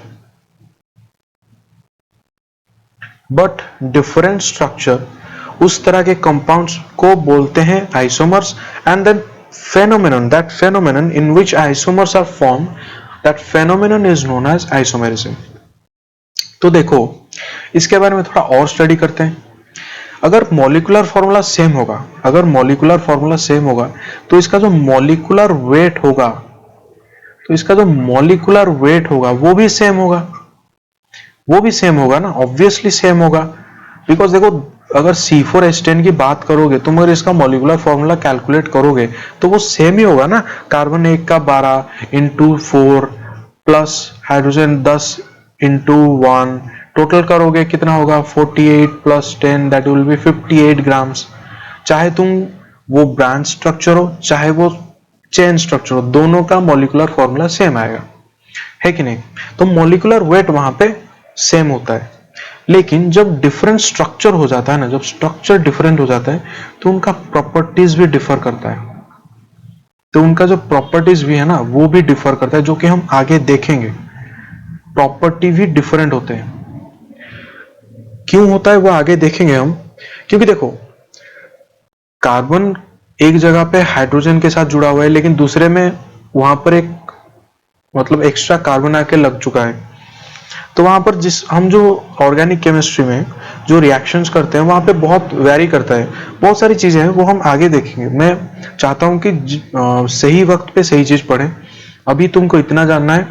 उस तरह के कंपाउंड्स को बोलते हैं isomers. And then that phenomenon in which isomers are formed, that phenomenon is known as isomerism। तो देखो, इसके बारे में थोड़ा और स्टडी करते हैं। अगर मॉलिक्यूलर फॉर्मूला सेम होगा तो इसका जो मॉलिक्यूलर वेट होगा वो भी सेम होगा ना, ऑब्वियसली सेम होगा। बिकॉज देखो, अगर C4H10 की बात करोगे तुम, अगर इसका मॉलिक्यूलर फॉर्मूला कैलकुलेट करोगे तो वो सेम ही होगा ना। कार्बन 1 का 12 into 4 plus hydrogen 10 into 1, total करोगे कितना होगा 48 plus 10, that will be 58 grams. चाहे तुम वो ब्रांच स्ट्रक्चर हो चाहे वो चेन स्ट्रक्चर हो, दोनों का मॉलिक्यूलर फॉर्मूला सेम आएगा, है कि नहीं? तो मॉलिक्यूलर वेट वहां पे सेम होता है। लेकिन जब डिफरेंट स्ट्रक्चर हो जाता है ना, जब स्ट्रक्चर डिफरेंट हो जाता है तो उनका प्रॉपर्टीज भी डिफर करता है। तो उनका जो प्रॉपर्टीज भी है ना वो भी डिफर करता है, जो कि हम आगे देखेंगे। प्रॉपर्टी भी डिफरेंट होते हैं। क्यों होता है वो आगे देखेंगे हम। क्योंकि देखो, कार्बन एक जगह पे हाइड्रोजन के साथ जुड़ा हुआ है, लेकिन दूसरे में वहां पर एक मतलब एक्स्ट्रा कार्बन आके लग चुका है। तो वहां पर हम जो ऑर्गेनिक केमिस्ट्री में जो रिएक्शंस करते हैं वहां पे बहुत वेरी करता है, बहुत सारी चीजें हैं वो हम आगे देखेंगे। मैं चाहता हूं कि सही वक्त पे सही चीज पढ़ें। अभी तुमको इतना जानना है,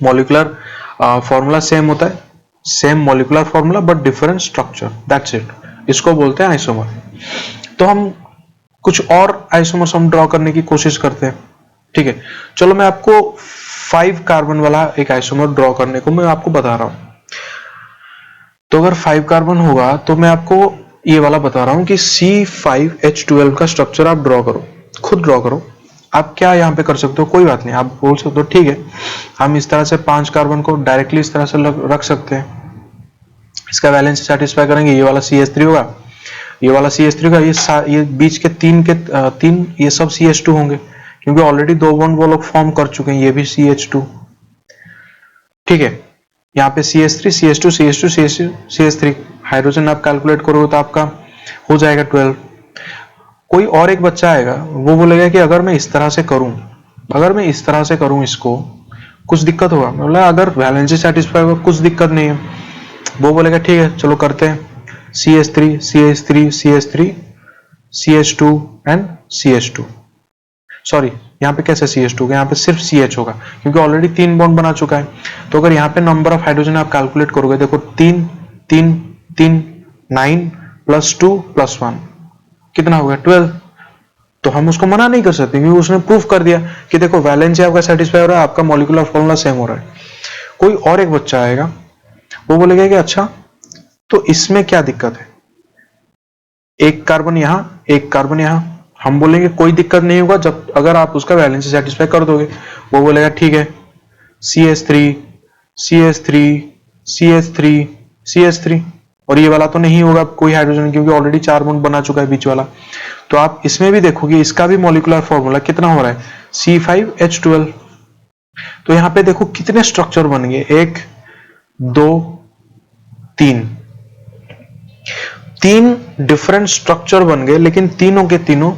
मॉलिक्यूलर फॉर्मूला सेम होता है, same molecular formula but different structure, that's it. इसको बोलते हैं आइसोमर। तो हम कुछ और आइसोमर्स हम ड्रॉ करने की कोशिश करते हैं, ठीक है। चलो मैं आपको 5 कार्बन वाला एक आइसोमर ड्रॉ करने को मैं आपको बता रहा हूं। तो अगर 5 कार्बन होगा तो मैं आपको ये वाला बता रहा हूं कि C5H12 का स्ट्रक्चर आप ड्रॉ करो, खुद ड्रॉ करो। आप क्या यहां पे कर सकते हो, कोई बात नहीं, आप बोल सकते हो ठीक है हम इस तरह से 5 कार्बन को डायरेक्टली इस तरह से रख सकते हैं, इसका वैलेंस सेटिस्फाई करेंगे, ये वाला CH3 होगा, ये वाला CH3 का, ये बीच के तीन ये सब CH2 होंगे, क्योंकि ऑलरेडी 2 बॉन्ड वो लोग फॉर्म कर चुके हैं, ये भी CH2, ठीक है। यहाँ पे CH3 CH2 CH2 CH2 CH3, hydrogen आप कैलकुलेट करोगे तो आपका हो जाएगा 12। कोई और एक बच्चा आएगा, वो बोलेगा कि अगर मैं इस तरह से करूं, अगर मैं इस तरह से करूं इसको, कुछ दिक्कत होगा। मैं बोला अगर वैलेंसी सेटिस्फाई होगा कुछ दिक्कत नहीं है। वो बोलेगा ठीक है चलो करते हैं, CH3 CH3 CH3 CH2 and CH2, sorry यहाँ पे कैसे CH2 होगा, यहाँ पे सिर्फ CH होगा क्योंकि ऑलरेडी 3 बॉन्ड बना चुका है। तो अगर यहाँ पे नंबर ऑफ हाइड्रोजन आप कैलकुलेट करोगे, देखो 3 3 3 9 प्लस 2 प्लस 1 कितना होगा 12। तो हम उसको मना नहीं कर सकते क्योंकि उसने प्रूफ कर दिया कि देखो वैलेंसी आपका सेटिस्फाई हो रहा है, आपका मॉलिक्यूलर फॉर्मूला सेम हो रहा है। कोई और एक बच्चा आएगा, वो बोलेगा कि अच्छा तो इसमें क्या दिक्कत है, एक कार्बन यहां एक कार्बन यहां। हम बोलेंगे कोई दिक्कत नहीं होगा जब अगर आप उसका वैलेंसी सेटिस्फाई कर दोगे। वो बोलेगा ठीक है CH3 CH3 CH3 CH3, और ये वाला तो नहीं होगा कोई हाइड्रोजन क्योंकि ऑलरेडी 4 बॉन्ड बना चुका है बीच वाला। तो आप इसमें भी देखोगे इसका भी मॉलिक्यूलर फॉर्मूला कितना हो रहा है C5H12। तो यहां पे देखो कितने स्ट्रक्चर बन गए, 1 2 3, 3 डिफरेंट स्ट्रक्चर बन गए, लेकिन तीनों के तीनों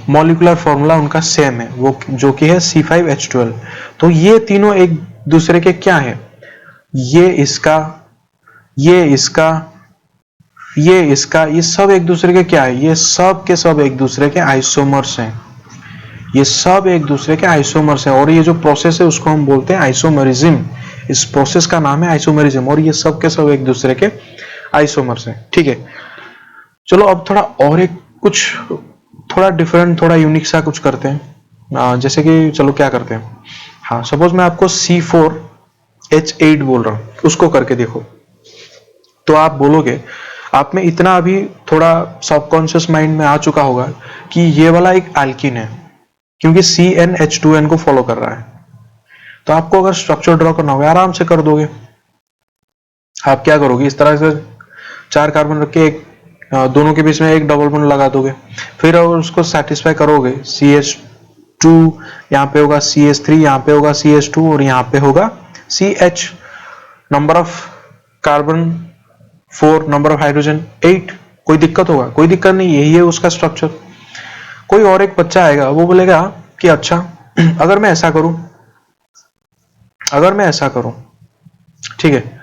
मॉलिक्यूलर फॉर्मूला उनका सेम है, वो जो कि है C5H12। तो ये तीनों एक दूसरे के क्या है, ये इसका ये इसका ये इसका, ये सब एक दूसरे के क्या है, ये सब के सब एक दूसरे के आइसोमर्स हैं, ये सब एक दूसरे के आइसोमर्स हैं। और ये जो प्रोसेस है उसको हम बोलते हैं आइसोमरिज्म, इस प्रोसेस का नाम है आइसोमरिज्म, और ये सब के सब एक दूसरे के आइसोमर्स हैं, ठीक है। चलो अब थोड़ा और एक कुछ थोड़ा डिफरेंट थोड़ा यूनिक सा कुछ करते हैं, जैसे कि चलो क्या करते हैं, हाँ सपोज मैं आपको C4H8 बोल रहा हूं, उसको करके देखो। तो आप बोलोगे, आप में इतना अभी थोड़ा सबकॉन्शियस माइंड में आ चुका होगा कि ये वाला एक एल्कीन है क्योंकि CnH2n को फॉलो कर रहा है। तो आपको अगर स्ट्रक्चर ड्रॉ करना होगा आराम से कर दोगे। आप क्या करोगे, इस तरह से 4 कार्बन रख के एक दोनों के बीच में एक डबल बॉन्ड लगा दोगे, फिर अगर उसको सेटिस्फाई करोगे CH2 यहाँ पे होगा, CH3 यहाँ पे होगा, CH2 और यहाँ पे होगा CH। Number of carbon 4, number of hydrogen 8। कोई दिक्कत होगा, कोई दिक्कत नहीं, यही है उसका स्ट्रक्चर। कोई और एक बच्चा आएगा, वो बोलेगा कि अच्छा अगर मैं ऐसा करूं, अगर मैं ऐसा करूं, ठीक है।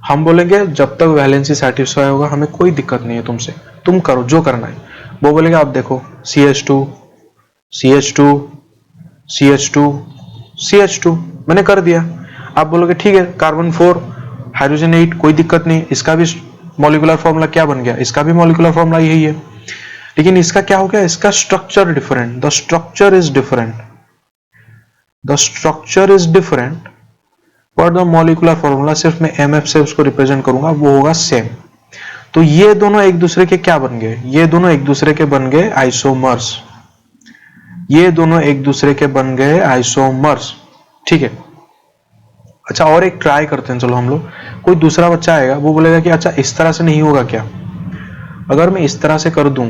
हम बोलेंगे जब तक वैलेंसी सेटिस्फाई होगा हमें कोई दिक्कत नहीं है तुमसे, तुम करो जो करना है। वो बोलेगा आप देखो CH2 CH2 CH2 CH2 मैंने कर दिया। आप बोलोगे ठीक है कार्बन 4 हाइड्रोजन 8, कोई दिक्कत नहीं, इसका भी मॉलिक्यूलर फॉर्मूला क्या बन गया, इसका भी मॉलिक्यूलर फॉर्मूला यही है, लेकिन इसका क्या हो गया, इसका structure different, the structure is different, the structure is different but the molecular formula सिर्फ मैं MF से उसको रिप्रेजेंट करूंगा, वो होगा सेम। तो ये दोनों एक दूसरे के क्या बन गए, ये दोनों एक दूसरे के बन गए आइसोमर्स, ये दोनों एक दूसरे के बन गए आइसोमर्स, ठीक है। अच्छा और एक ट्राई करते हैं, चलो हम लोग, कोई दूसरा बच्चा आएगा, वो बोलेगा कि अच्छा इस तरह से नहीं होगा क्या, अगर मैं इस तरह से कर दूं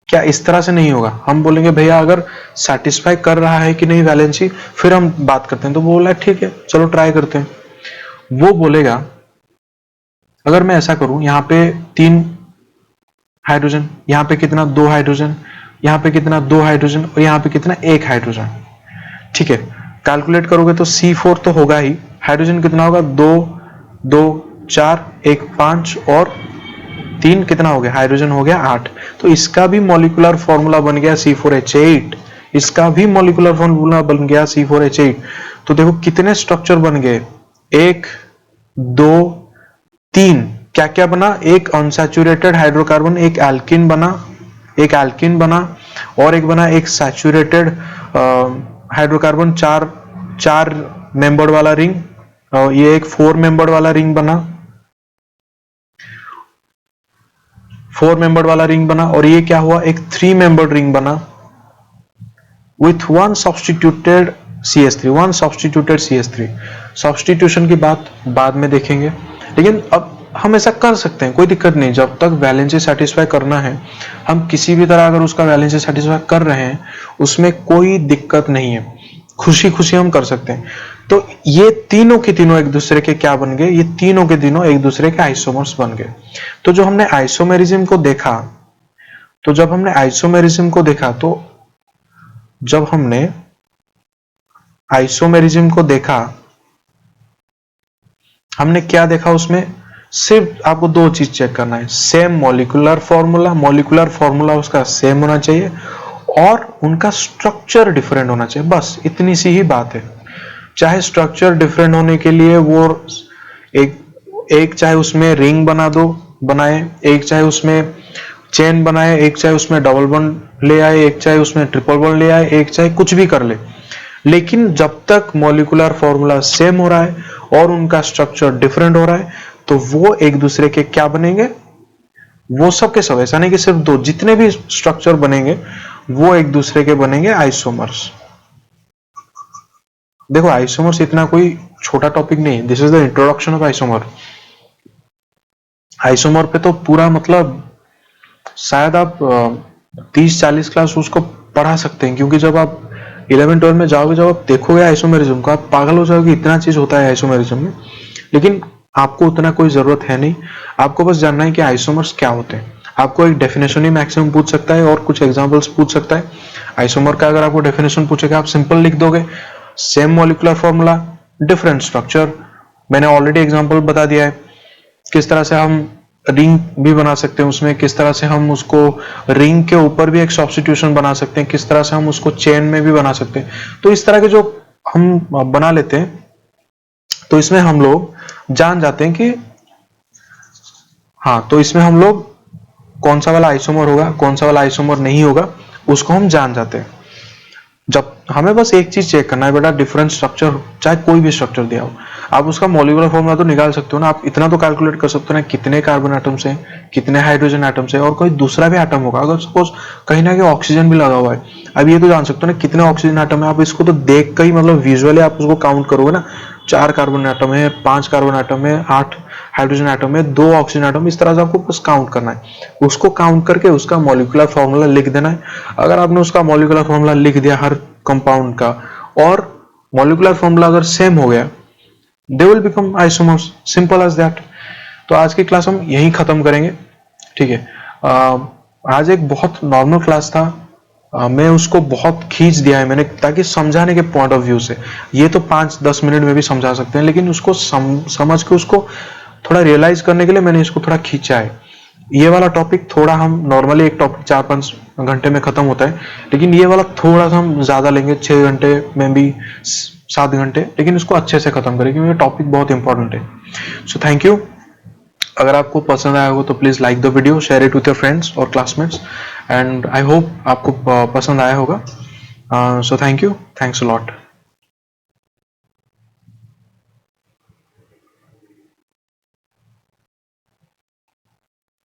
क्या इस तरह से नहीं होगा। हम बोलेंगे भैया अगर सेटिस्फाई कर रहा है कि नहीं वैलेंसी, फिर हम बात करते हैं। तो वो बोला ठीक है चलो ट्राई करते हैं। वो बोलेगा अगर मैं ऐसा करूं, यहाँ पे 3 हाइड्रोजन, यहाँ पे कितना 2 हाइड्रोजन, यहाँ पे कितना 2 हाइड्रोजन और यहाँ पे कितना 1 हाइड्रोजन, ठीक है। कैलकुलेट करोगे तो C4 तो होगा ही, हाइड्रोजन कितना होगा 2 2 4 1 5 और 3 कितना हो गया, हाइड्रोजन हो गया 8। तो इसका भी मॉलिक्यूलर फॉर्मूला बन गया C4H8, इसका भी मॉलिक्यूलर फॉर्मूला बन गया C4H8। तो देखो कितने स्ट्रक्चर बन गए, 1 2 3। क्या क्या बना, एक अनसैचुरेटेड हाइड्रोकार्बन, एक एल्किन बना, एक एल्किन बना, और एक बना एक सैचुरेटेड हाइड्रोकार्बन, चार मेंबर वाला रिंग, और ये एक 4 मेंबर वाला रिंग बना, 4 मेंबर वाला रिंग बना। और ये क्या हुआ, एक 3 मेंबर रिंग बना with 1 substituted CH3, 1 substituted CH3। Substitution की बात बाद में देखेंगे, लेकिन अब हम ऐसा कर सकते हैं, कोई दिक्कत नहीं। जब तक वैलेंसी सेटिस्फाई करना है, हम किसी भी तरह अगर उसका वैलेंसी सेटिस्फाई कर रहे हैं, उसमें कोई दिक्कत नहीं है, खुशी खुशी हम कर सकते हैं। तो ये तीनों के तीनों एक दूसरे के क्या बन गए, ये तीनों के तीनों एक दूसरे के आइसोमर्स बन गए। तो जो हमने आइसोमेरिज्म को देखा, तो जब हमने आइसोमेरिज्म को देखा, तो जब हमने आइसोमेरिज्म को देखा, हमने क्या देखा, उसमें सिर्फ आपको 2 चीज चेक करना है, same molecular formula, molecular formula उसका सेम होना चाहिए, और उनका स्ट्रक्चर डिफरेंट होना चाहिए, बस इतनी सी ही बात है। चाहे स्ट्रक्चर डिफरेंट होने के लिए वो एक चाहे उसमें रिंग बनाए, एक चाहे उसमें चेन बनाए, एक चाहे उसमें डबल बॉन्ड ले आए, एक चाहे उसमें ट्रिपल बॉन्ड ले आए, एक चाहे कुछ भी कर ले, लेकिन जब तक मॉलिक्यूलर फॉर्मूला सेम हो रहा है और उनका स्ट्रक्चर डिफरेंट हो रहा है, तो वो एक दूसरे के क्या बनेंगे, वो सब के सब, ऐसा नहीं कि सिर्फ 2, जितने भी स्ट्रक्चर बनेंगे वो एक दूसरे के बनेंगे आइसोमर्स। देखो आइसोमर्स इतना कोई छोटा टॉपिक नहीं है, this is the introduction of isomer. Isomer पे तो पूरा मतलब शायद आप 30-40 क्लास उसको पढ़ा सकते हैं, क्योंकि जब आप 11-12 में जाओगे, जब आप देखोगे आइसोमेरिज्म को, आप पागल हो जाओगे, इतना चीज होता है आइसोमेरिज्म में। लेकिन आपको उतना कोई जरूरत है नहीं, आपको बस जानना है कि आइसोमर्स क्या होते हैं। आपको एक डेफिनेशन ही मैक्सिमम पूछ सकता है और कुछ एग्जांपल्स पूछ सकता है। आइसोमर का अगर आपको डेफिनेशन पूछेगा, आप सिंपल लिख दोगे, same molecular formula, different structure. मैंने ऑलरेडी एग्जांपल बता दिया है किस तरह से हम रिंग भी बना सकते हैं, उसमें किस तरह से हम उसको रिंग के ऊपर भी एक सब्स्टिट्यूशन बना सकते हैं, किस तरह से हम उसको चेन में भी बना सकते हैं। तो इस तरह के जो हम बना लेते हैं, तो इसमें हम लोग जान जाते हैं कि हाँ, तो इसमें हम लोग कौन सा वाला आइसोमर होगा, कौन सा वाला आइसोमर नहीं होगा, उसको हम जान जाते हैं। जब हमें बस एक चीज चेक करना है बेटा, डिफरेंट स्ट्रक्चर, चाहे कोई भी स्ट्रक्चर दिया हो, आप उसका मॉलिक्यूलर फॉर्मूला तो निकाल सकते हो ना, आप इतना तो कैलकुलेट कर सकते हो ना, कितने कार्बन एटम्स हैं, कितने हाइड्रोजन एटम्स हैं, और कोई दूसरा भी एटम होगा, अगर सपोज कहीं ना कहीं ऑक्सीजन भी लगा हुआ है, अब ये तो जान सकते हो ना कितने ऑक्सीजन एटम है, आप इसको तो देख कर ही मतलब विजुअली आप उसको काउंट करोगे ना, 4 कार्बन एटम है, 5 कार्बन एटम है, 8 हाइड्रोजन एटम है, 2 ऑक्सीजन एटम, इस तरह से आपको बस काउंट करना है। उसको काउंट करके उसका मॉलिक्यूलर फॉर्मूला लिख देना है। अगर आपने उसका मॉलिक्यूलर फॉर्मूला लिख दिया हर कंपाउंड का, और मॉलिक्यूलर फॉर्मूला अगर सेम हो गया, they will become isomers, simple as that. तो आज की क्लास हम यहीं खत्म करेंगे, ठीक है। आज एक बहुत नॉर्मल क्लास था, मैं उसको बहुत खींच दिया है मैंने, ताकि समझाने के पॉइंट ऑफ व्यू से, ये तो 5-10 मिनट में भी समझा सकते हैं, लेकिन उसको समझ के उसको थोड़ा रियलाइज करने के लिए मैंने इसको थोड़ा खींचा है। ये वाला टॉपिक थोड़ा हम नॉर्मली एक टॉपिक 4-5 घंटे में खत्म होता है, लेकिन ये वाला थोड़ा सा हम ज्यादा लेंगे, 6 घंटे में भी 7 घंटे, लेकिन इसको अच्छे से खत्म करेंगे क्योंकि टॉपिक बहुत इंपॉर्टेंट है। So thank you. अगर आपको पसंद आया हो तो please like the video, share it with your friends और क्लासमेट्स, एंड आई होप आपको पसंद आया होगा। So thank you, thanks a lot.